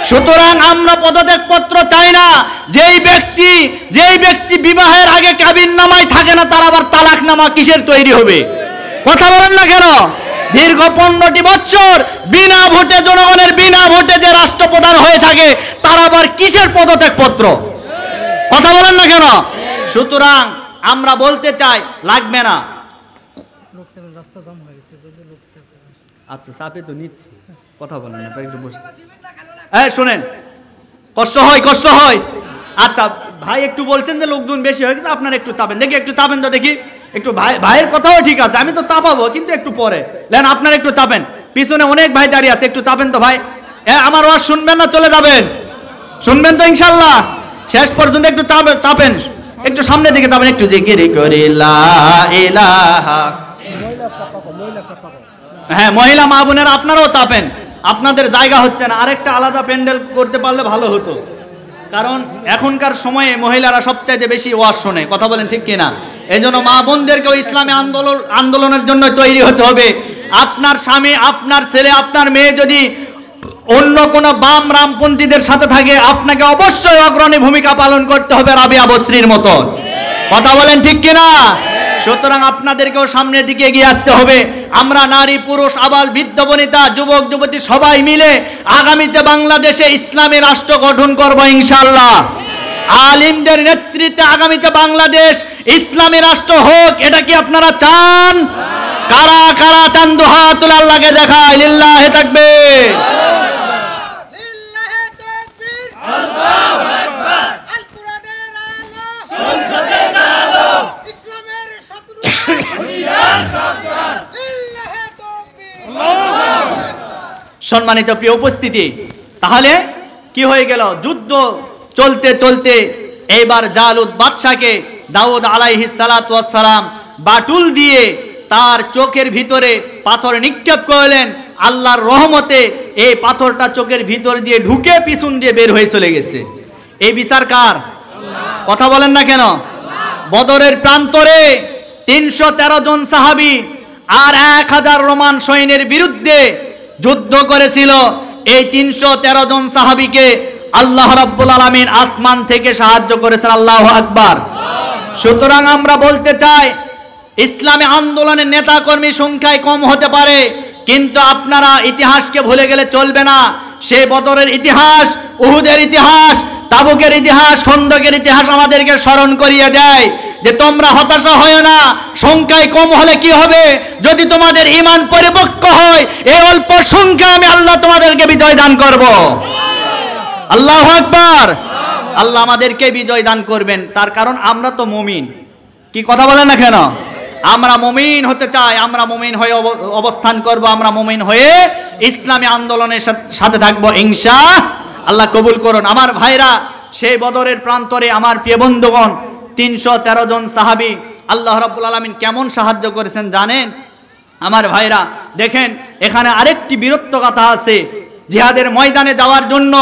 সুতরাং আমরা পদত্যাগপত্র চাই না। যেই ব্যক্তি বিবাহের আগে কাবিননামায় থাকে না, তার আবার তালাকনামা কিসের তৈরি হবে? কথা বলেন না কেন? দীর্ঘ 15টি বছর বিনা ভোটে, জনগণের বিনা ভোটে যে রাষ্ট্রপ্রধান হয়ে থাকে, তার আবার কিসের পদত্যাগপত্র? কথা বলেন না কেন? সুতরাং আমরা বলতে চাই, লাগবে না। আচ্ছা চাপে তো নিচ্ছি, কথা বলেন না, একটু বসে। শোনেন, কষ্ট হয়। আচ্ছা ভাই একটু বলছেন যে লোকজন বেশি হয়ে গেছে, আপনারা একটু চাপেন দেখি, একটু চাপেন তো দেখি। একটু ভাইয়ের কথাও ঠিক আছে, আমি তো চাপাবো, কিন্তু একটু পরে লেন, আপনারা একটু চাপেন। পিছনে অনেক ভাই দাঁড়িয়ে আছে, একটু চাপেন তো ভাই। আমার ওয়াজ শুনবেন না চলে যাবেন? শুনবেন তো ইনশাল্লাহ? শেষ পর্যন্ত একটু চাপেন, একটু সামনে দিকে চাপেন, একটু জিকির করি লা ইলাহা। হ্যাঁ, মহিলা মা বোনেরা আপনারাও চাপেন, আপনাদের জায়গা হচ্ছে না। আরেকটা আলাদা প্যান্ডেল করতে পারলে ভালো হতো, কারণ এখনকার সময়ে মহিলারা সবচাইতে বেশি ওয়াজ শোনে। কথা বলেন ঠিক কিনা? এই জন্য মা বোনদেরকেও ইসলামী আন্দোলনের জন্য তৈরি হতে হবে। আপনার স্বামী, আপনার ছেলে, আপনার মেয়ে যদি অন্য কোনো রামপন্থীদের সাথে থাকে, আপনাকে অবশ্যই অগ্রণী ভূমিকা পালন করতে হবে রাবিয়া বসরির মতন। কথা বলেন ঠিক কিনা? সুতরাং আপনাদেরকেও সামনের দিকে এগিয়ে আসতে হবে। আমরা নারী, পুরুষ, আবাল, বৃদ্ধ, বনিতা, যুবক, যুবতী সবাই মিলে আগামীতে বাংলাদেশে ইসলামী রাষ্ট্র গঠন করব ইনশাআল্লাহ। আলিমদের নেতৃত্বে আগামীতে বাংলাদেশ ইসলামী রাষ্ট্র হোক, এটা কি আপনারা চান? কারা কারা চান? দুহাত তুলে আল্লাহকে দেখায়, লিল্লাহি তাকবীর। সম্মানিত প্রিয় উপস্থিতি, তাহলে কি হয়ে গেল? যুদ্ধ চলতে চলতে এইবার জালুত বাদশাকে দাউদ আলাইহিস সালাতু ওয়াস সালাম বাটুল দিয়ে তার চোখের ভিতরে পাথর নিক্ষেপ করলেন। আল্লাহর রহমতে এই পাথরটা চোখের ভিতর দিয়ে ঢুকে পিছন দিয়ে বের হয়ে চলে গেছে। এই বিচার কার? কথা বলেন না কেন? বদরের প্রান্তরে 313 জন সাহাবী আর 1000 রোমান সৈন্যের বিরুদ্ধে যুদ্ধ করেছিল। এই 313 জন সাহাবীকে আল্লাহ রাব্বুল আলামিন আসমান থেকে সাহায্য করেছেন। আল্লাহু আকবার। সুতরাং আমরা বলতে চাই, ইসলামী আন্দোলনের নেতা কর্মী সংখ্যায় কম হতে পারে, কিন্তু আপনারা ইতিহাসকে ভুলে গেলে চলবে না। সেই বদরের ইতিহাস, উহুদের ইতিহাস, তাবুকের ইতিহাস, খন্দকের ইতিহাস আমাদেরকে স্মরণ করিয়ে দেয় যে তোমরা হতাশা হয় না। সংখ্যায় কম হলে কি হবে? যদি তোমাদের ঈমান পরিপক্ক হয়, এই অল্প সংখ্যায় আমি আল্লাহ তোমাদেরকে বিজয় দান করব। আল্লাহু আকবার। আল্লাহ আমাদেরকে বিজয় দান করবেন, তার কারণ আমরা তো মুমিন। কি কথা বলেন না কেন? আমরা মুমিন হতে চাই, আমরা মুমিন হয়ে অবস্থান করব, আমরা মুমিন হয়ে ইসলামী আন্দোলনের সাথে থাকবো ইনশাআল্লাহ। কবুল করুন। আমার ভাইরা, সেই বদরের প্রান্তরে আমার প্রিয় বন্ধুগণ 313 জন সাহাবী আল্লাহ রাব্বুল আলামিন কেমন সাহায্য করেছেন জানেন? আমার ভাইরা দেখেন, এখানে আরেকটি বীরত্ব কথা আছে। জিহাদের ময়দানে যাওয়ার জন্য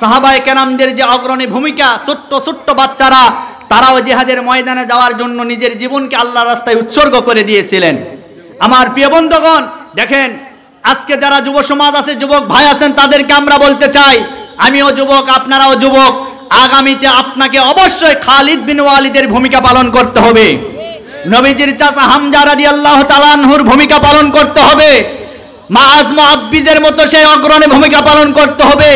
সাহাবায়ে কেরামদের যে অগ্রণী ভূমিকা, ছোট্ট ছোট্ট বাচ্চারা তারাও জিহাদের ময়দানে যাওয়ার জন্য নিজের জীবনকে আল্লাহর রাস্তায় উৎসর্গ করে দিয়েছিলেন। আমার প্রিয় বন্ধুগণ দেখেন, আজকে যারা যুব সমাজ আছে, যুবক ভাই আছেন, তাদেরকে আমরা বলতে চাই, আমিও যুবক, আপনারাও যুবক, আগামীতে আপনাকে অবশ্যই খালিদ বিন ওয়ালিদের ভূমিকা পালন করতে হবে, নবীজির চাচা হামজা রাদিয়াল্লাহু তাআলা আনহুর ভূমিকা পালন করতে হবে, মাআজ মুআব্বিজের মতো সেই অগ্রণী ভূমিকা পালন করতে হবে।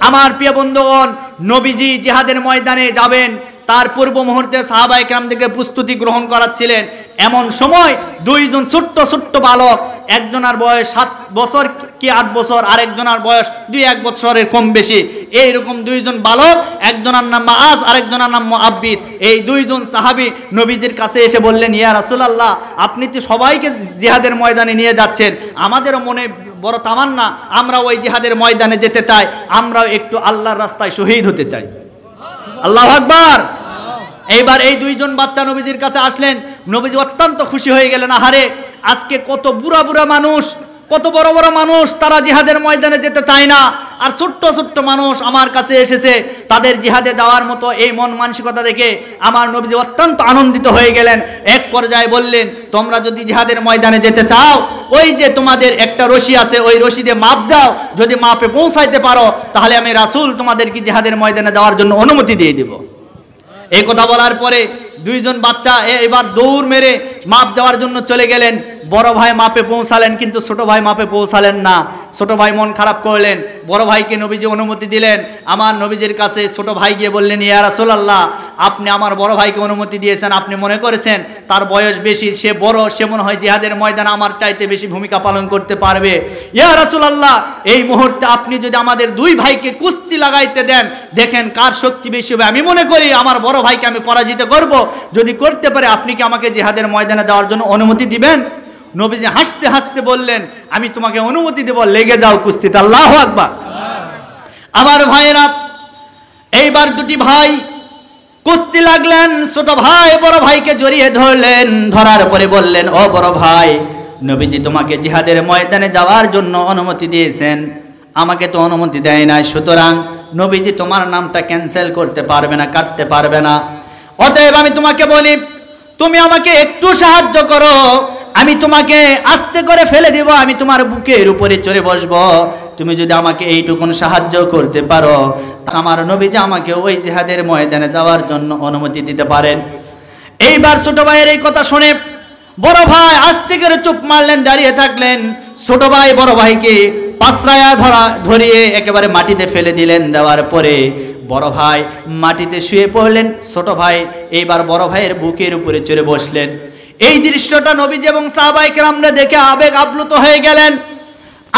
আমার প্রিয় বন্ধুগণ, নবীজি জিহাদের ময়দানে যাবেন, তার পূর্ব মুহূর্তে সাহাবায়ে কেরামদেরকে প্রস্তুতি গ্রহণ করাচ্ছিলেন। এমন সময় দুইজন ছোট্ট ছোট্ট বালক, একজনের বয়স 7 বছর কি 8 বছর, আরেকজনের বয়স 2-1 বছরের কম বেশি, এইরকম দুইজন বালক, একজনের নাম মাআজ আরেকজনের নাম মুআব্বিস, এই দুইজন সাহাবী নবীজির কাছে এসে বললেন, ইয়া রাসূলুল্লাহ, আপনি তো সবাইকে জিহাদের ময়দানে নিয়ে যাচ্ছেন, আমাদেরও মনে বড় তামান্না, আমরা ওই জিহাদের ময়দানে যেতে চাই, আমরাও একটু আল্লাহর রাস্তায় শহীদ হতে চাই। আল্লাহু আকবার। এইবার এই দুইজন বাচ্চা নবীজির কাছে আসলেন, নবীজি অত্যন্ত খুশি হয়ে গেলেন। আহারে, আজকে কত বুড়া বুড়া মানুষ, কত বড় বড় মানুষ, তারা জিহাদের ময়দানে যেতে চায় না, আর ছোট্ট ছোট্ট মানুষ আমার কাছে এসেছে, তাদের জিহাদে যাওয়ার মতো এই মন মানসিকতা দেখে আমার নবীজি অত্যন্ত আনন্দিত হয়ে গেলেন। এক পর্যায়ে বললেন, তোমরা যদি জিহাদের ময়দানে যেতে চাও, ওই যে তোমাদের একটা রশি আছে, ওই রশি দিয়ে মাপ দাও, যদি মাপে পৌঁছাইতে পারো তাহলে আমি রাসূল তোমাদেরকে জিহাদের ময়দানে যাওয়ার জন্য অনুমতি দিয়ে দেব। এই কথা বলার পরে দুইজন বাচ্চা এবার দৌড় মেরে মাপ দেওয়ার জন্য চলে গেলেন। বড় ভাই মাপে পৌঁছালেন, কিন্তু ছোট ভাই মাপে পৌঁছালেন না। ছোট ভাই মন খারাপ করলেন, বড় ভাইকে নবীজি অনুমতি দিলেন। আমার নবীজির কাছে ছোট ভাই গিয়ে বললেন, ইয়া রাসূলুল্লাহ, আপনি আমার বড় ভাইকে অনুমতি দিয়েছেন, আপনি মনে করেছেন তার বয়স বেশি, সে বড়, সে মনে হয় জিহাদের ময়দানে আমার চাইতে বেশি ভূমিকা পালন করতে পারবে। ইয়া রাসূলুল্লাহ, এই মুহূর্তে আপনি যদি আমাদের দুই ভাইকে কুস্তি লাগাইতে দেন, দেখেন কার শক্তি বেশি হবে। আমি মনে করি আমার বড় ভাইকে আমি পরাজিত করব, যদি করতে পারে আপনি কি আমাকে জিহাদের ময়দানে যাওয়ার জন্য অনুমতি দিবেন? নবীজি হাসতে হাসতে বললেন, আমি তোমাকে অনুমতি দেব, লেগে যাও কুস্তিতে। আল্লাহু আকবার। আমার ভাইয়েরা, এইবার দুটি ভাই কুস্তি লাগলেন। ছোট ভাই বড় ভাইকে জড়িয়ে ধরলেন, ধরার পরে বললেন, ও বড় ভাই, নবীজি তোমাকে জিহাদের ময়দানে যাওয়ার জন্য অনুমতি দিয়েছেন, আমাকে তো অনুমতি দেয় নাই, সুতরাং নবীজি তোমার নামটা ক্যান্সেল করতে পারবে না, কাটতে পারবে না। অতএব আমি তোমাকে বলি, তুমি আমাকে একটু সাহায্য করো, আমি তোমাকে আস্তে করে ফেলে দেব, আমি তোমার বুকের উপরে চড়ে বসবো। তুমি যদি আমাকে এইটুকুন সাহায্য করতে পারো, আমার নবীজি আমাকে ওই জিহাদের ময়দানে যাওয়ার জন্য অনুমতি দিতে পারেন। এইবার ছোট ভাইয়ের এই কথা শুনে বড় ভাই আস্তে করে চুপ মারলেন, দাঁড়িয়ে থাকলেন। ছোট ভাই বড় ভাইকে পাছড়ায়া ধরিয়ে একেবারে মাটিতে ফেলে দিলেন। দেওয়ার পরে বড় ভাই মাটিতে শুয়ে পড়লেন। ছোট ভাই এইবার বড় ভাইয়ের বুকের উপরে চড়ে বসলেন। এই দৃশ্যটা নবীজি এবং সাহাবায়ে কেরামরা দেখে আবেগ আপ্লুত হয়ে গেলেন।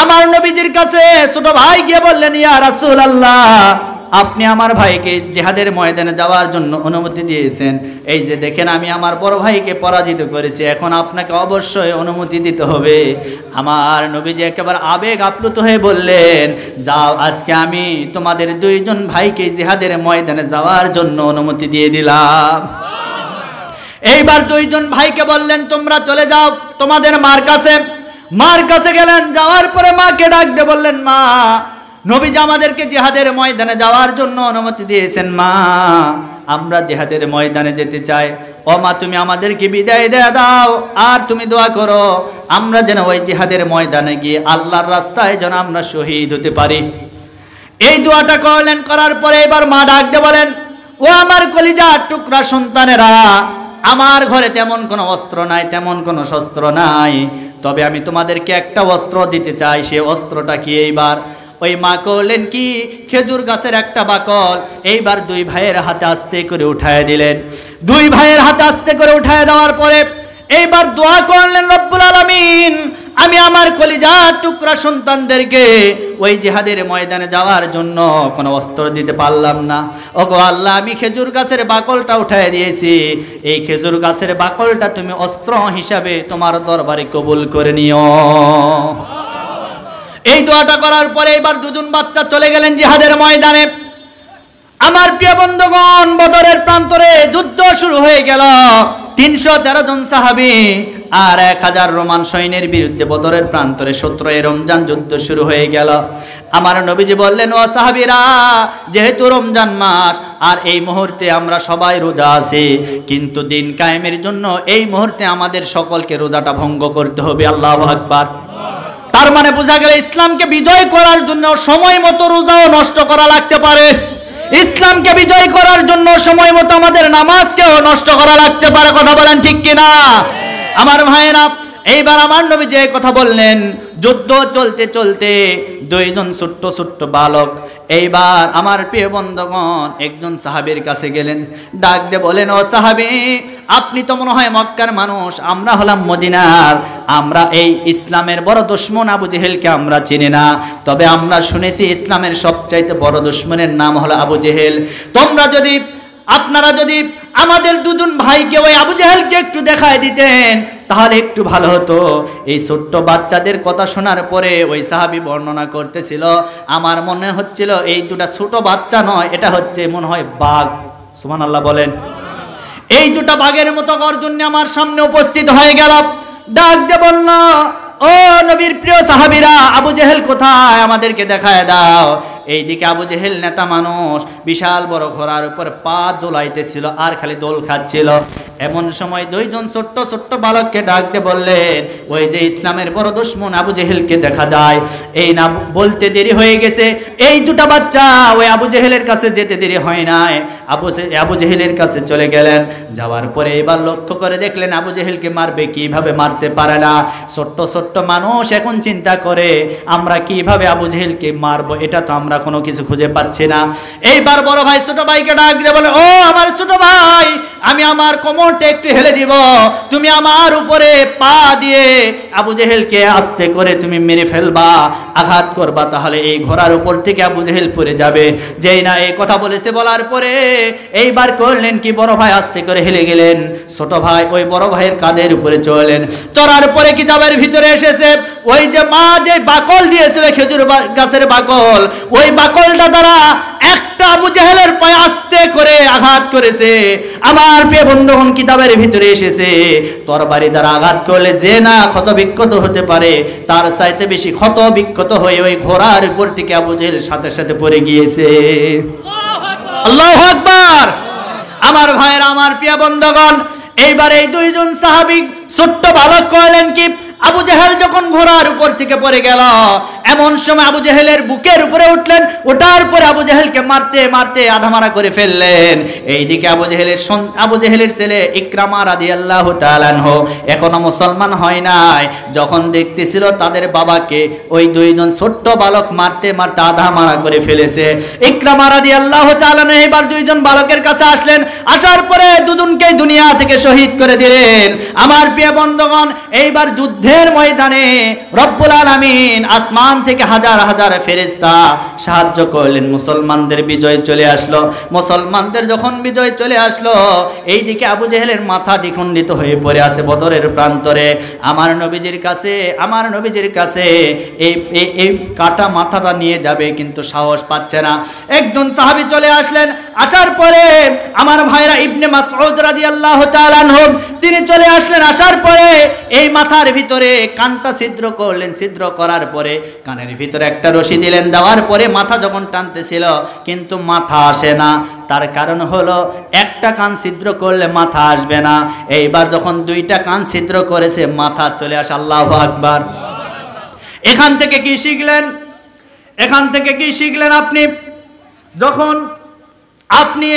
আমার নবীজির কাছে ছোট ভাই গিয়ে বললেন, ইয়া রাসূলুল্লাহ, আপনি আমার ভাইকে জিহাদের ময়দানে যাওয়ার জন্য অনুমতি দিয়েছেন, এই যে দেখেন আমি আমার বড় ভাইকে পরাজিত করেছি, এখন আপনাকে অবশ্যই অনুমতি দিতে হবে। আমার নবীজি একেবারে আবেগ আপ্লুত হয়ে বললেন, যাও, আজকে আমি তোমাদের দুইজন ভাইকে জিহাদের ময়দানে যাওয়ার জন্য অনুমতি দিয়ে দিলাম। এইবার দুইজন ভাইকে বললেন, তোমরা চলে যাও তোমাদের মার কাছে। মার কাছে গেলেন, যাওয়ার পরে মাকে ডাক দিয়ে বললেন, মা, নবীজি আমাদেরকে জিহাদের ময়দানে যাওয়ার জন্য অনুমতি দিয়েছেন, মা, আমরা জিহাদের ময়দানে যেতে চাই। ও মা, তুমি আমাদেরকে বিদায় দিয়ে দাও, আর তুমি দোয়া করো আমরা যেন ওই জিহাদের ময়দানে গিয়ে আল্লাহর রাস্তায় যেন আমরা শহীদ হতে পারি। এই দোয়াটা করলেন। করার পরে এবার মা ডাক দিয়ে বলেন, ও আমার কলিজার টুকরা সন্তানেরা, আমার ঘরে তেমন কোনো অস্ত্র নাই, তেমন কোনো শস্ত্র নাই, তবে আমি তোমাদেরকে একটা অস্ত্র দিতে চাই। সে অস্ত্রটা কি? এইবার ওই মা করলেন কি, খেজুর গাছের একটা বাকল এইবার দুই ভাইয়ের হাতে আস্তে করে উঠায় দিলেন। দুই ভাইয়ের হাতে আস্তে করে উঠায় দেওয়ার পরে এইবার দোয়া করলেন, রব্বুল আলামিন, আমি আমার কলিজার টুকরা সন্তানদেরকে ওই জিহাদের ময়দানে যাওয়ার জন্য কোনো অস্ত্র দিতে পারলাম না। ওগো আল্লাহ, আমি খেজুর গাছের বাকলটা উঠায় দিয়েছি, এই খেজুর গাছের বাকলটা তুমি অস্ত্র হিসাবে তোমার দরবারে কবুল করে নিও। এই দোয়াটা করার পরে এবার দুজন বাচ্চা চলে গেলেন জিহাদের ময়দানে। আমার প্রিয় বন্ধুগণ, বদরের প্রান্তরে যুদ্ধ শুরু হয়ে গেল। 313 জন সাহাবী আর 1000 রোমান সৈন্যের বিরুদ্ধে বদরের প্রান্তরে 17 রমজান যুদ্ধ শুরু হয়ে গেল। আমার নবীজি বললেন, ও সাহাবীরা, যেহেতু রমজান মাস আর এই মুহূর্তে আমরা সবাই রোজা আছি, কিন্তু দিন কায়েমের জন্য এই মুহূর্তে আমাদের সকলকে রোজাটা ভঙ্গ করতে হবে। আল্লাহু আকবার। তার মানে বোঝা গেল ইসলামকে বিজয় করার জন্য সময় মতো রোজাও নষ্ট করা লাগতে পারে। ইসলামকে বিজয় করার জন্য সময় মতো আমাদের নামাজকেও নষ্ট করা লাগতে পারে। কথা বলেন ঠিক কিনা? আমার ভাইয়েরা, এইবার আমার নবী যে কথা বললেন, যুদ্ধ চলতে চলতে দুইজন ছোট্ট ছোট্ট বালক এইবার আমার প্রিয় বন্ধুগণ একজন সাহাবীর কাছে গেলেন, ডাক দিয়ে বলেন, ও সাহাবী, আপনি তো মনে হয় মক্কার মানুষ, আমরা হলাম মদিনার, আমরা এই ইসলামের বড় দুশমন আবু জেহেলকে আমরা চিনি না, তবে আমরা শুনেছি ইসলামের সবচাইতে বড় দুশমনের নাম হলো আবু জেহেল। আপনারা যদি আমাদের দুজন ভাইকে ওই আবু জেহেলকে একটু দেখায় দিতেন তাহলে একটু ভালো হতো। এই ছোট্ট বাচ্চাদের কথা শোনার পরে ওই সাহাবী বর্ণনা করতেছিল, আমার মনে হচ্ছিল এই দুটা ছোট বাচ্চা নয়, এটা হচ্ছে মনে হয় বাঘ। সুবহানাল্লাহ বলেন। এই দুটা বাঘের মতো গর্জন নিয়ে আমার সামনে উপস্থিত হয়ে গেল। ডাক দিয়ে বলল, ও নবীর প্রিয় সাহাবীরা, আবু জেহেল কোথায়? আমাদেরকে দেখায় দাও। এইদিকে আবু জেহেল নেতা মানুষ, বিশাল বড় ঘোড়ার উপর পা দোলাইতেছিল আর খালি দোল খাচ্ছিল। এমন সময় দুইজন ছোট্ট ছোট্ট বালককে ডাকতে বললেন, ওই যে ইসলামের বড় দুশমন আবু জেহেলকে দেখা যায়। এই না বলতে দেরি হয়ে গেছে, এই দুটা বাচ্চা ওই আবু জেহেলের কাছে যেতে দেরি হয় নাই, আবু জেহেলের কাছে চলে গেলেন। যাওয়ার পরে এবার লক্ষ্য করে দেখলেন আবু জেহেলকে মারবে, কিভাবে মারতে পারে না। ছোট্ট ছোট্ট মানুষ এখন চিন্তা করে আমরা কিভাবে আবু জেহেলকে মারবো, এটা তো আমরা কোনো কিছু খুঁজে পাচ্ছি না। এইবার বড় ভাই ছোট ভাইকে ডাক দিয়ে বলে, ও আমার ছোট ভাই, আমি আমার কোমরটা একটু হেলে দিব, তুমি আমার উপরে পা দিয়ে আবু জেহেলকে আস্তে করে তুমি মেরে ফেলবা, আঘাত করবা, তাহলে এই ঘোড়ার উপর থেকে আবু জেহেল পড়ে যাবে। যেই না এই কথা বলেছে, বলার পরে এইবার করলেন কি, বড় ভাই আস্তে করে হেলে গেলেন, ছোট ভাই ওই বড় ভাইয়ের কাঁধের উপরে চড়লেন। চড়ার পরে কিতাবের ভিতরে এসেছে, ওই যে মা যে বাকল দিয়েছিল, খেজুর গাছের বাকল, ওই বাকলটা দ্বারা একটা আবু জেহেলের পায়ে আস্তে করে আঘাত করেছে। আমার প্রিয় বন্ধুগণ, কিতাবের ভিতরে এসেছে তরবারি দ্বারা আঘাত করলে যে না ক্ষত বিক্ষত হতে পারে, তার চাইতে বেশি ক্ষত বিক্ষত হয়ে ওই ঘোড়ার উপর থেকে আবু জেহেল সাথে সাথে পড়ে গিয়েছে। আল্লাহু আকবার। আমার ভাইয়েরা, আমার প্রিয় বন্ধুগণ, এইবার এই দুইজন সাহাবী ছোট্ট বালক কইলেন কি, আবু জেহেল যখন ঘোড়ার উপর থেকে পড়ে গেল, এমন সময় আবু জেহেলের বুকের উপরে উঠলেন, ওঠার পরে আবু জেহেলকে মারতে মারতে আধামারা করে ফেললেন। এইদিকে আবু জেহেলের ছেলে ইকরামা রাদিয়াল্লাহু তাআলা আনহু এখনো মুসলমান হয় নাই, যখন দেখতেছিল তাদের বাবাকে ওই দুইজন ছোট্ট বালক মারতে মারতে আধামারা করে ফেলেছে, ইকরামা রাদিয়াল্লাহু তাআলা আনহু এবার দুইজন বালকের কাছে আসলেন। আসার পরে দুজনকে দুনিয়া থেকে শহীদ করে দিলেন। আমার প্রিয় বন্ধুগণ, এইবার যুদ্ধের ময়দানে রব্বুল আলামিন আসমান থেকে হাজার হাজার ফেরেশতা সাহায্য করলেন, মুসলমানদের বিজয় চলে আসলো। মুসলমানদের যখন বিজয় চলে আসলো, এইদিকে আবু জেহেলের মাথা দ্বিখণ্ডিত হয়ে পড়ে আছে বদরের প্রান্তরে। আমার নবীজির কাছে এই কাটা মাথাটা নিয়ে যাবে, কিন্তু সাহস পাচ্ছে না। একজন সাহাবী চলে আসলেন। আসার পরে আমার ভাইরা ইবনে মাসউদ রাদিয়াল্লাহু তাআলা আনহু তিনি চলে আসলেন। আসার পরে এই মাথার ভিতরে কানটা ছিদ্র করলেন। ছিদ্র করার পরে কানের ভিতরে একটা রশি দিলেন। দেওয়ার পরে মাথা যখন টানতেছিল কিন্তু মাথা আসে না। তার কারণ হলো একটা কান ছিদ্র করলে মাথা আসবে না। এইবার যখন দুইটা কান ছিদ্র করেছে, মাথা চলে আসে। আল্লাহু আকবার। এখান থেকে কি শিখলেন আপনি? যখন আপনি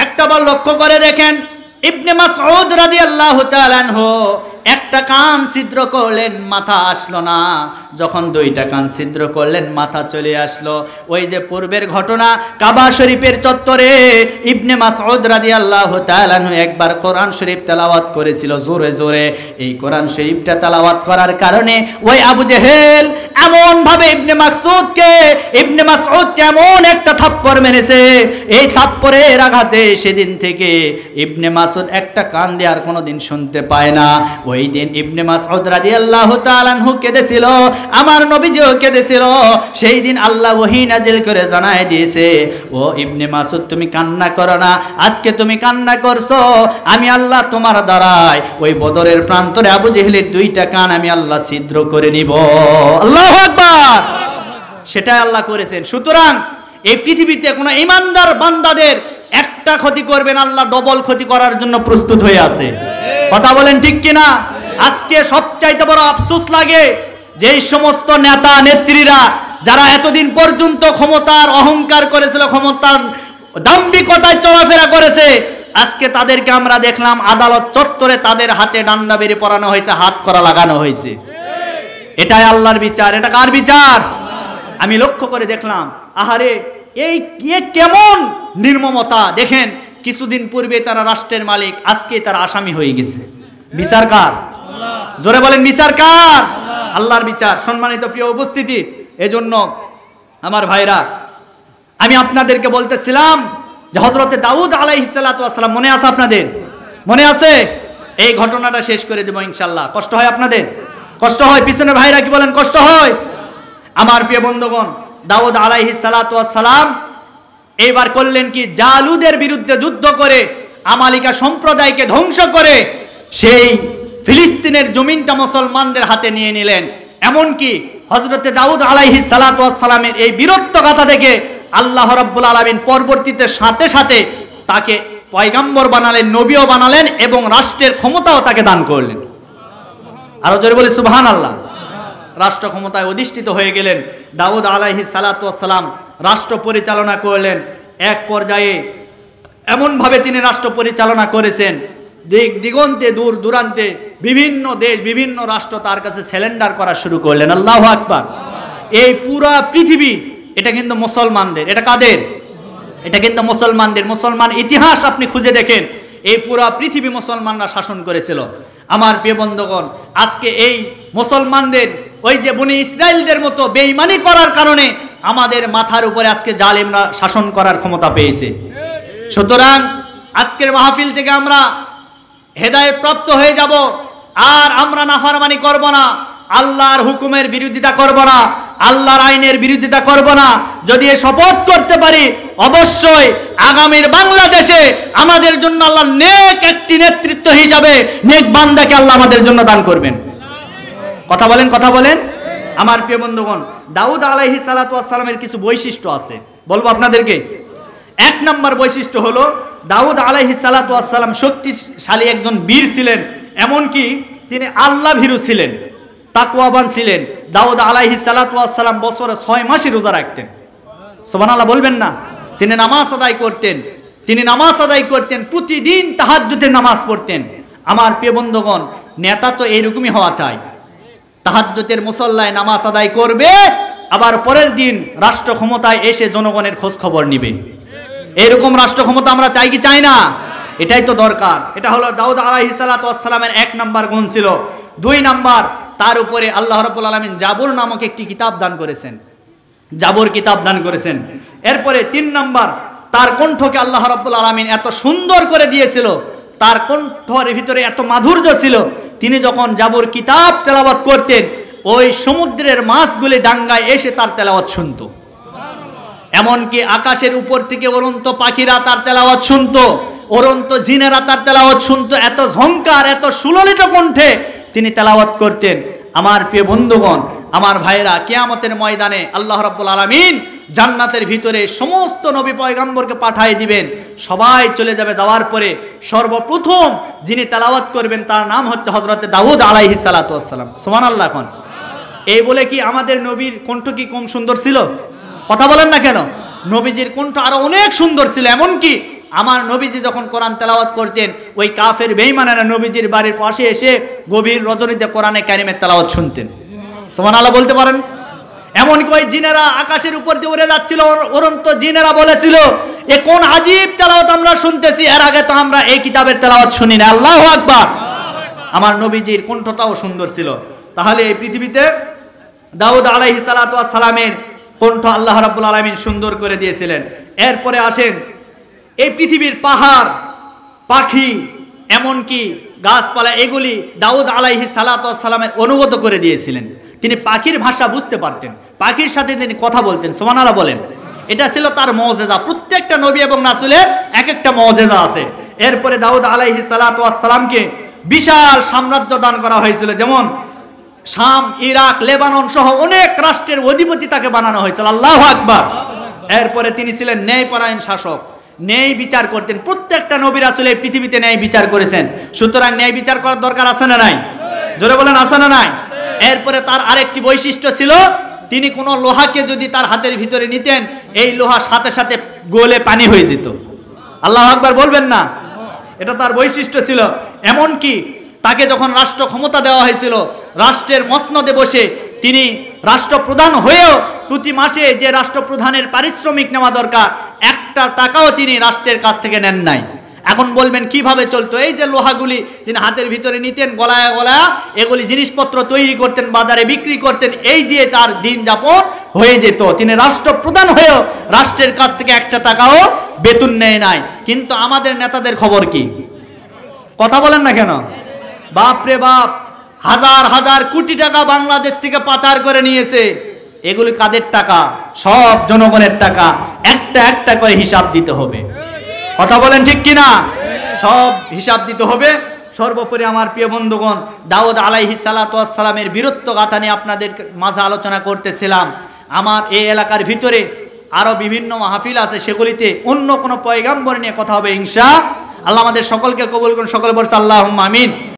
একটাবার লক্ষ্য করে দেখেন, ইবনে মাসউদ রাদিয়াল্লাহু তাআলা আনহু একটা কান ছিদ্র করলেন, মাথা আসলো না। যখন দুইটা কান ছিদ্র করলেন, মাথা চলে আসলো। ওই যে পূর্বের ঘটনা, কাবা শরীফের চত্বরে ইবনে মাসউদ রাদিয়াল্লাহু তাআলা আনহু একবার কোরআন শরীফ তেলাওয়াত করেছিল জোরে জোরে। এই কোরআন শরীফটা তেলাওয়াত করার কারণে ওই আবু জেহেল এমন ভাবে ইবনে মাসউদকে এমন একটা থাপ্পড় মেরেছে, এই থাপ্পড়ের আঘাতে সেদিন থেকে ইবনে মাসউদ একটা কান দিয়ে আর কোনোদিন শুনতে পায় না। ওই দিন ইবনে মাসউদ রাদিয়াল্লাহু তাআলা আনহু কেঁদেছিল, আমার নবীজিও কেঁদেছিল। সেই দিন আল্লাহ ওহী নাজিল করে জানায় দিয়েছে, ও ইবনে মাসউদ তুমি কান্না করো না, আজকে তুমি কান্না করছো, আমি আল্লাহ তোমার দ্বারাই ওই বদরের প্রান্তরে আবু জেহেলের দুইটা কান আমি আল্লাহ ছিদ্র করে নিব। আল্লাহু আকবার। সেটা আল্লাহ করেছেন। সুতরাং এই পৃথিবীতে কোনো ঈমানদার বান্দাদের একটা ক্ষতি করবেন, আল্লাহ ডবল ক্ষতি করার জন্য প্রস্তুত হয়ে আছে। কথা বলেন ঠিক কিনা? আজকে সবচাইতে বড় আফসোস লাগে যেই সমস্ত নেতা নেত্রীরা যারা এতদিন পর্যন্ত ক্ষমতার অহংকার করেছিল, ক্ষমতার দাম্ভিকতায় চলাফেরা করেছে, আজকে তাদেরকে আমরা দেখলাম আদালত চত্বরে তাদের হাতে ডান্ডা বেরি পরানো হয়েছে, হাত করা লাগানো হয়েছে। এটাই আল্লাহর বিচার? এটা কার বিচার? আমি লক্ষ্য করে দেখলাম, আহারে এই কেমন নির্মমতা! দেখেন, কিছুদিন পূর্বে তারা রাষ্ট্রের মালিক, আজকে তারা আসামি হয়ে গেছে। বিচার কার? জোরে বলেন, বিচার কার? আল্লাহর বিচার। সম্মানিত প্রিয় উপস্থিতি, এজন্য আমার ভাইরা, আমি আপনাদেরকে বলতেছিলাম যে হযরতে দাউদ আলাইহিস সালাতু ওয়াস সালাম, মনে আছে আপনাদের? মনে আছে? এই ঘটনাটা শেষ করে দেব ইনশাআল্লাহ। কষ্ট হয় আপনাদের? কষ্ট হয়? পিছনে ভাইরা কি বলেন, কষ্ট হয়? আমার প্রিয় বন্ধুগণ, দাউদ আলাইহিস সালাতু ওয়াস সালাম এইবার করলেন কি, জালুদের বিরুদ্ধে যুদ্ধ করে আমালিকা সম্প্রদায়কে ধ্বংস করে সেই ফিলিস্তিনের জমিনটা মুসলমানদের হাতে নিয়ে নিলেন। এমনকি হযরতে দাউদ আলাইহিস সালাতু ওয়াস সালামের এই বীরত্ব গাথা থেকে আল্লাহ রাব্বুল আলামিন পরবর্তীতে সাথে সাথে তাকে পয়গম্বর বানালেন, নবীও বানালেন এবং রাষ্ট্রের ক্ষমতাও তাকে দান করলেন। আরো জোরে বলি সুবহানাল্লাহ। রাষ্ট্র ক্ষমতায় অধিষ্ঠিত হয়ে গেলেন। দাউদ আলাইহিস সালাতু ওয়াস সালাম রাষ্ট্র পরিচালনা করলেন। এক পর্যায়ে এমনভাবে তিনি রাষ্ট্র পরিচালনা করেছেন, দিগন্তে দূর দূরান্তে বিভিন্ন দেশ, বিভিন্ন রাষ্ট্র তার কাছে সারেন্ডার করা শুরু করলেন। আল্লাহু আকবার। এই পুরা পৃথিবী এটা কিন্তু মুসলমানদের। এটা কাদের? এটা কিন্তু মুসলমানদের। মুসলমান ইতিহাস আপনি খুঁজে দেখেন, এই পুরা পৃথিবী মুসলমানরা শাসন করেছিল। আমার প্রিয় বন্ধুগণ, আজকে এই মুসলমানদের ওই যে বনি ইসরায়েলদের মতো বেঈমানি করার কারণে আমাদের মাথার উপরে আজকে জালেমরা শাসন করার ক্ষমতা পেয়েছে। সুতরাং আজকের মাহফিল থেকে আমরা হেদায়েত প্রাপ্ত হয়ে যাব, আর আমরা নাফরমানি করব না, আল্লাহর হুকুমের বিরোধিতা করব না, আল্লাহর আইনের বিরোধিতা করব না। যদি এ শপথ করতে পারি, অবশ্যই আগামীর বাংলাদেশে আমাদের জন্য আল্লাহ নেক একটি নেতৃত্ব হিসাবে নেক বান্দাকে আল্লাহ আমাদের জন্য দান করবেন। কথা বলেন, কথা বলেন। আমার প্রিয় বন্ধুগণ, দাউদ আলাইহিস সালাতু ওয়াস সালামের কিছু বৈশিষ্ট্য আছে, বলবো আপনাদেরকে। এক নম্বর বৈশিষ্ট্য হলো, দাউদ আলাইহিস সালাতু ওয়াস সালাম শক্তিশালী একজন বীর ছিলেন, এমনকি তিনি আল্লাহ ভীরু ছিলেন, তাকওয়াবান ছিলেন। দাউদ আলাইহিস সালাতু ওয়াস সালাম বছরে 6 মাসই রোজা রাখতেন। সুবহানাল্লাহ বলবেন না? তিনি নামাজ আদায় করতেন, প্রতিদিন তাহাজ্জুদের নামাজ পড়তেন। আমার প্রিয় বন্ধুগণ, নেতা তো এইরকমই হওয়া চাই, তাহাজ্জুদের মুসল্লায় নামাজ আদায় করবে, আবার পরের দিন রাষ্ট্র ক্ষমতায় এসে জনগণের খোঁজ খবর নিবে। এরকম রাষ্ট্র ক্ষমতা আমরা চাই কি চাই না? এটাই তো দরকার। এটা হলো দাউদ আলাইহিস সালাতু ওয়াস সালামের 1 নাম্বার গুণ ছিল। 2 নাম্বার, তার উপরে আল্লাহ রাব্বুল আলামিন জাবুর নামক একটি কিতাব দান করেছেন, জাবুর কিতাব দান করেছেন। এরপরে 3 নাম্বার, তার কণ্ঠকে আল্লাহ রাব্বুল আলামিন এত সুন্দর করে দিয়েছিল, তার কণ্ঠের ভিতরে এত মাধুর্য ছিল, তিনি যখন জাবুর কিতাব তেলাওয়াত করতেন, ওই সমুদ্রের মাছগুলি ডাঙ্গায় এসে তার তেলাওয়াত শুনতো। এমনকি আকাশের উপর থেকে উড়ন্ত পাখিরা তার তেলাওয়াত শুনতো, উড়ন্ত জিনেরা তার তেলাওয়াত শুনতো। এত ঝংকার, এত সুললিত কণ্ঠে তিনি তেলাওয়াত করতেন। আমার প্রিয় বন্ধুগণ, আমার ভাইরা, কিয়ামতের ময়দানে আল্লাহ রাব্বুল আলামিন জান্নাতের ভিতরে সমস্ত নবী পয়গম্বরকে পাঠিয়ে দিবেন। সবাই চলে যাবে, যাওয়ার পরে সর্বপ্রথম যিনি তেলাওয়াত করবেন তার নাম হচ্ছে হযরতে দাউদ আলাইহিস সালাতু ওয়াস সালাম। সুবহানাল্লাহ। এখন এই বলে কি আমাদের নবীর কণ্ঠ কি কম সুন্দর ছিল? কথা বলেন না কেন? নবীজির কণ্ঠ আরো অনেক সুন্দর ছিল। এমনকি আমার নবীজি যখন কোরআন তেলাওয়াত করতেন, ওই কাফের বেঈমানেরা নবীজির বাড়ির পাশে এসে গভীর রজনীতে কোরআনে কারিমের তেলাওয়াত শুনতেন। সুবহানাল্লাহ বলতে পারেন? এমনকি ওই জিনেরা আকাশের উপর দিয়ে উড়ে যাচ্ছিল, উড়ন্ত জিনেরা বলেছিল, এ কোন আজীব তেলাওয়াত আমরা শুনতেছি, এর আগে তো আমরা এই কিতাবের তেলাওয়াত শুনি না। আল্লাহু আকবার। আমার নবীজির কণ্ঠটাও সুন্দর ছিল। তাহলে এই পৃথিবীতে দাউদ আলাইহিস সালাতু ওয়াস সালামের কণ্ঠ আল্লাহ রাব্বুল আলামিন সুন্দর করে দিয়েছিলেন। এরপরে আসেন, এই পৃথিবীর পাহাড়, পাখি, এমনকি গাছপালা, এগুলি দাউদ আলাইহিস সালাতু ওয়াস সালামের অনুগত করে দিয়েছিলেন। তিনি পাখির ভাষা বুঝতে পারতেন, পাখির সাথে তিনি কথা বলতেন। সুবহানাল্লাহ বলেন। এটা ছিল তার মুজিজা। প্রত্যেকটা নবী এবং রাসূলের এক একটা মুজিজা আছে। এরপরে দাউদ আলাইহিস সালাতু ওয়াস সালামকে বিশাল সাম্রাজ্য দান করা হয়েছিল, যেমন শাম, ইরাক, লেবানন সহ অনেক রাষ্ট্রের অধিপতি তাকে বানানো হয়েছিল। আল্লাহু আকবার। এরপরে তিনি ছিলেন ন্যায়পরায়ণ শাসক, ন্যায় বিচার করতেন। প্রত্যেকটা নবী রাসূল এই পৃথিবীতে ন্যায় বিচার করেছেন। সুতরাং ন্যায় বিচার করার দরকার আছে না নাই? জোরে বলেন, আছে না নাই? এরপরে তার আরেকটি বৈশিষ্ট্য ছিল, তিনি কোনো লোহাকে যদি তার হাতের ভিতরে নিতেন, এই লোহা সাথে সাথে গলে পানি হয়ে যেত। আল্লাহু আকবার বলবেন না? এটা তার বৈশিষ্ট্য ছিল। এমনকি তাকে যখন রাষ্ট্র ক্ষমতা দেওয়া হয়েছিল, রাষ্ট্রের মসনদে বসে তিনি রাষ্ট্রপ্রধান হয়েও প্রতি মাসে যে রাষ্ট্রপ্রধানের পারিশ্রমিক নেওয়া দরকার, একটা টাকাও তিনি রাষ্ট্রের কাছ থেকে নেন নাই। এখন বলবেন কিভাবে চলতো? এই যে লোহাগুলি তিনি হাতের ভিতরে নিতেন, গলায় গলায় এগুলি জিনিসপত্র তৈরি করতেন, বাজারে বিক্রি করতেন, এই দিয়ে তার দিন যাপন হয়ে যেত। তিনি রাষ্ট্রপ্রধান হয়েও রাষ্ট্রের কাছ থেকে একটা টাকাও বেতন নেয় নাই। কিন্তু আমাদের নেতাদের খবর কি? কথা বলেন না কেন? বাপ রে বাপ, হাজার হাজার কোটি টাকা বাংলাদেশ থেকে পাচার করে নিয়েছে। এগুলি কাদের টাকা? সব জনগণের টাকা। একটা একটা করে হিসাব দিতে হবে। কথা বলেন ঠিক কিনা? সব হিসাব দিতে হবে। সর্বোপরি আমার প্রিয় বন্ধুগণ, দাউদ আলাইহিস সালাতু ওয়াস সালামের বীরত্ব গাথা নিয়ে আপনাদের মাঝে আলোচনা করতেছিলাম। আমার এই এলাকার ভিতরে আরো বিভিন্ন মাহফিল আছে, সেগুলিতে অন্য কোনো পয়গাম্বর নিয়ে কথা হবে ইনশাআল্লাহ। আমাদের সকলকে কবুল করুন। সকলে বলছে আল্লাহুম্মা আমিন।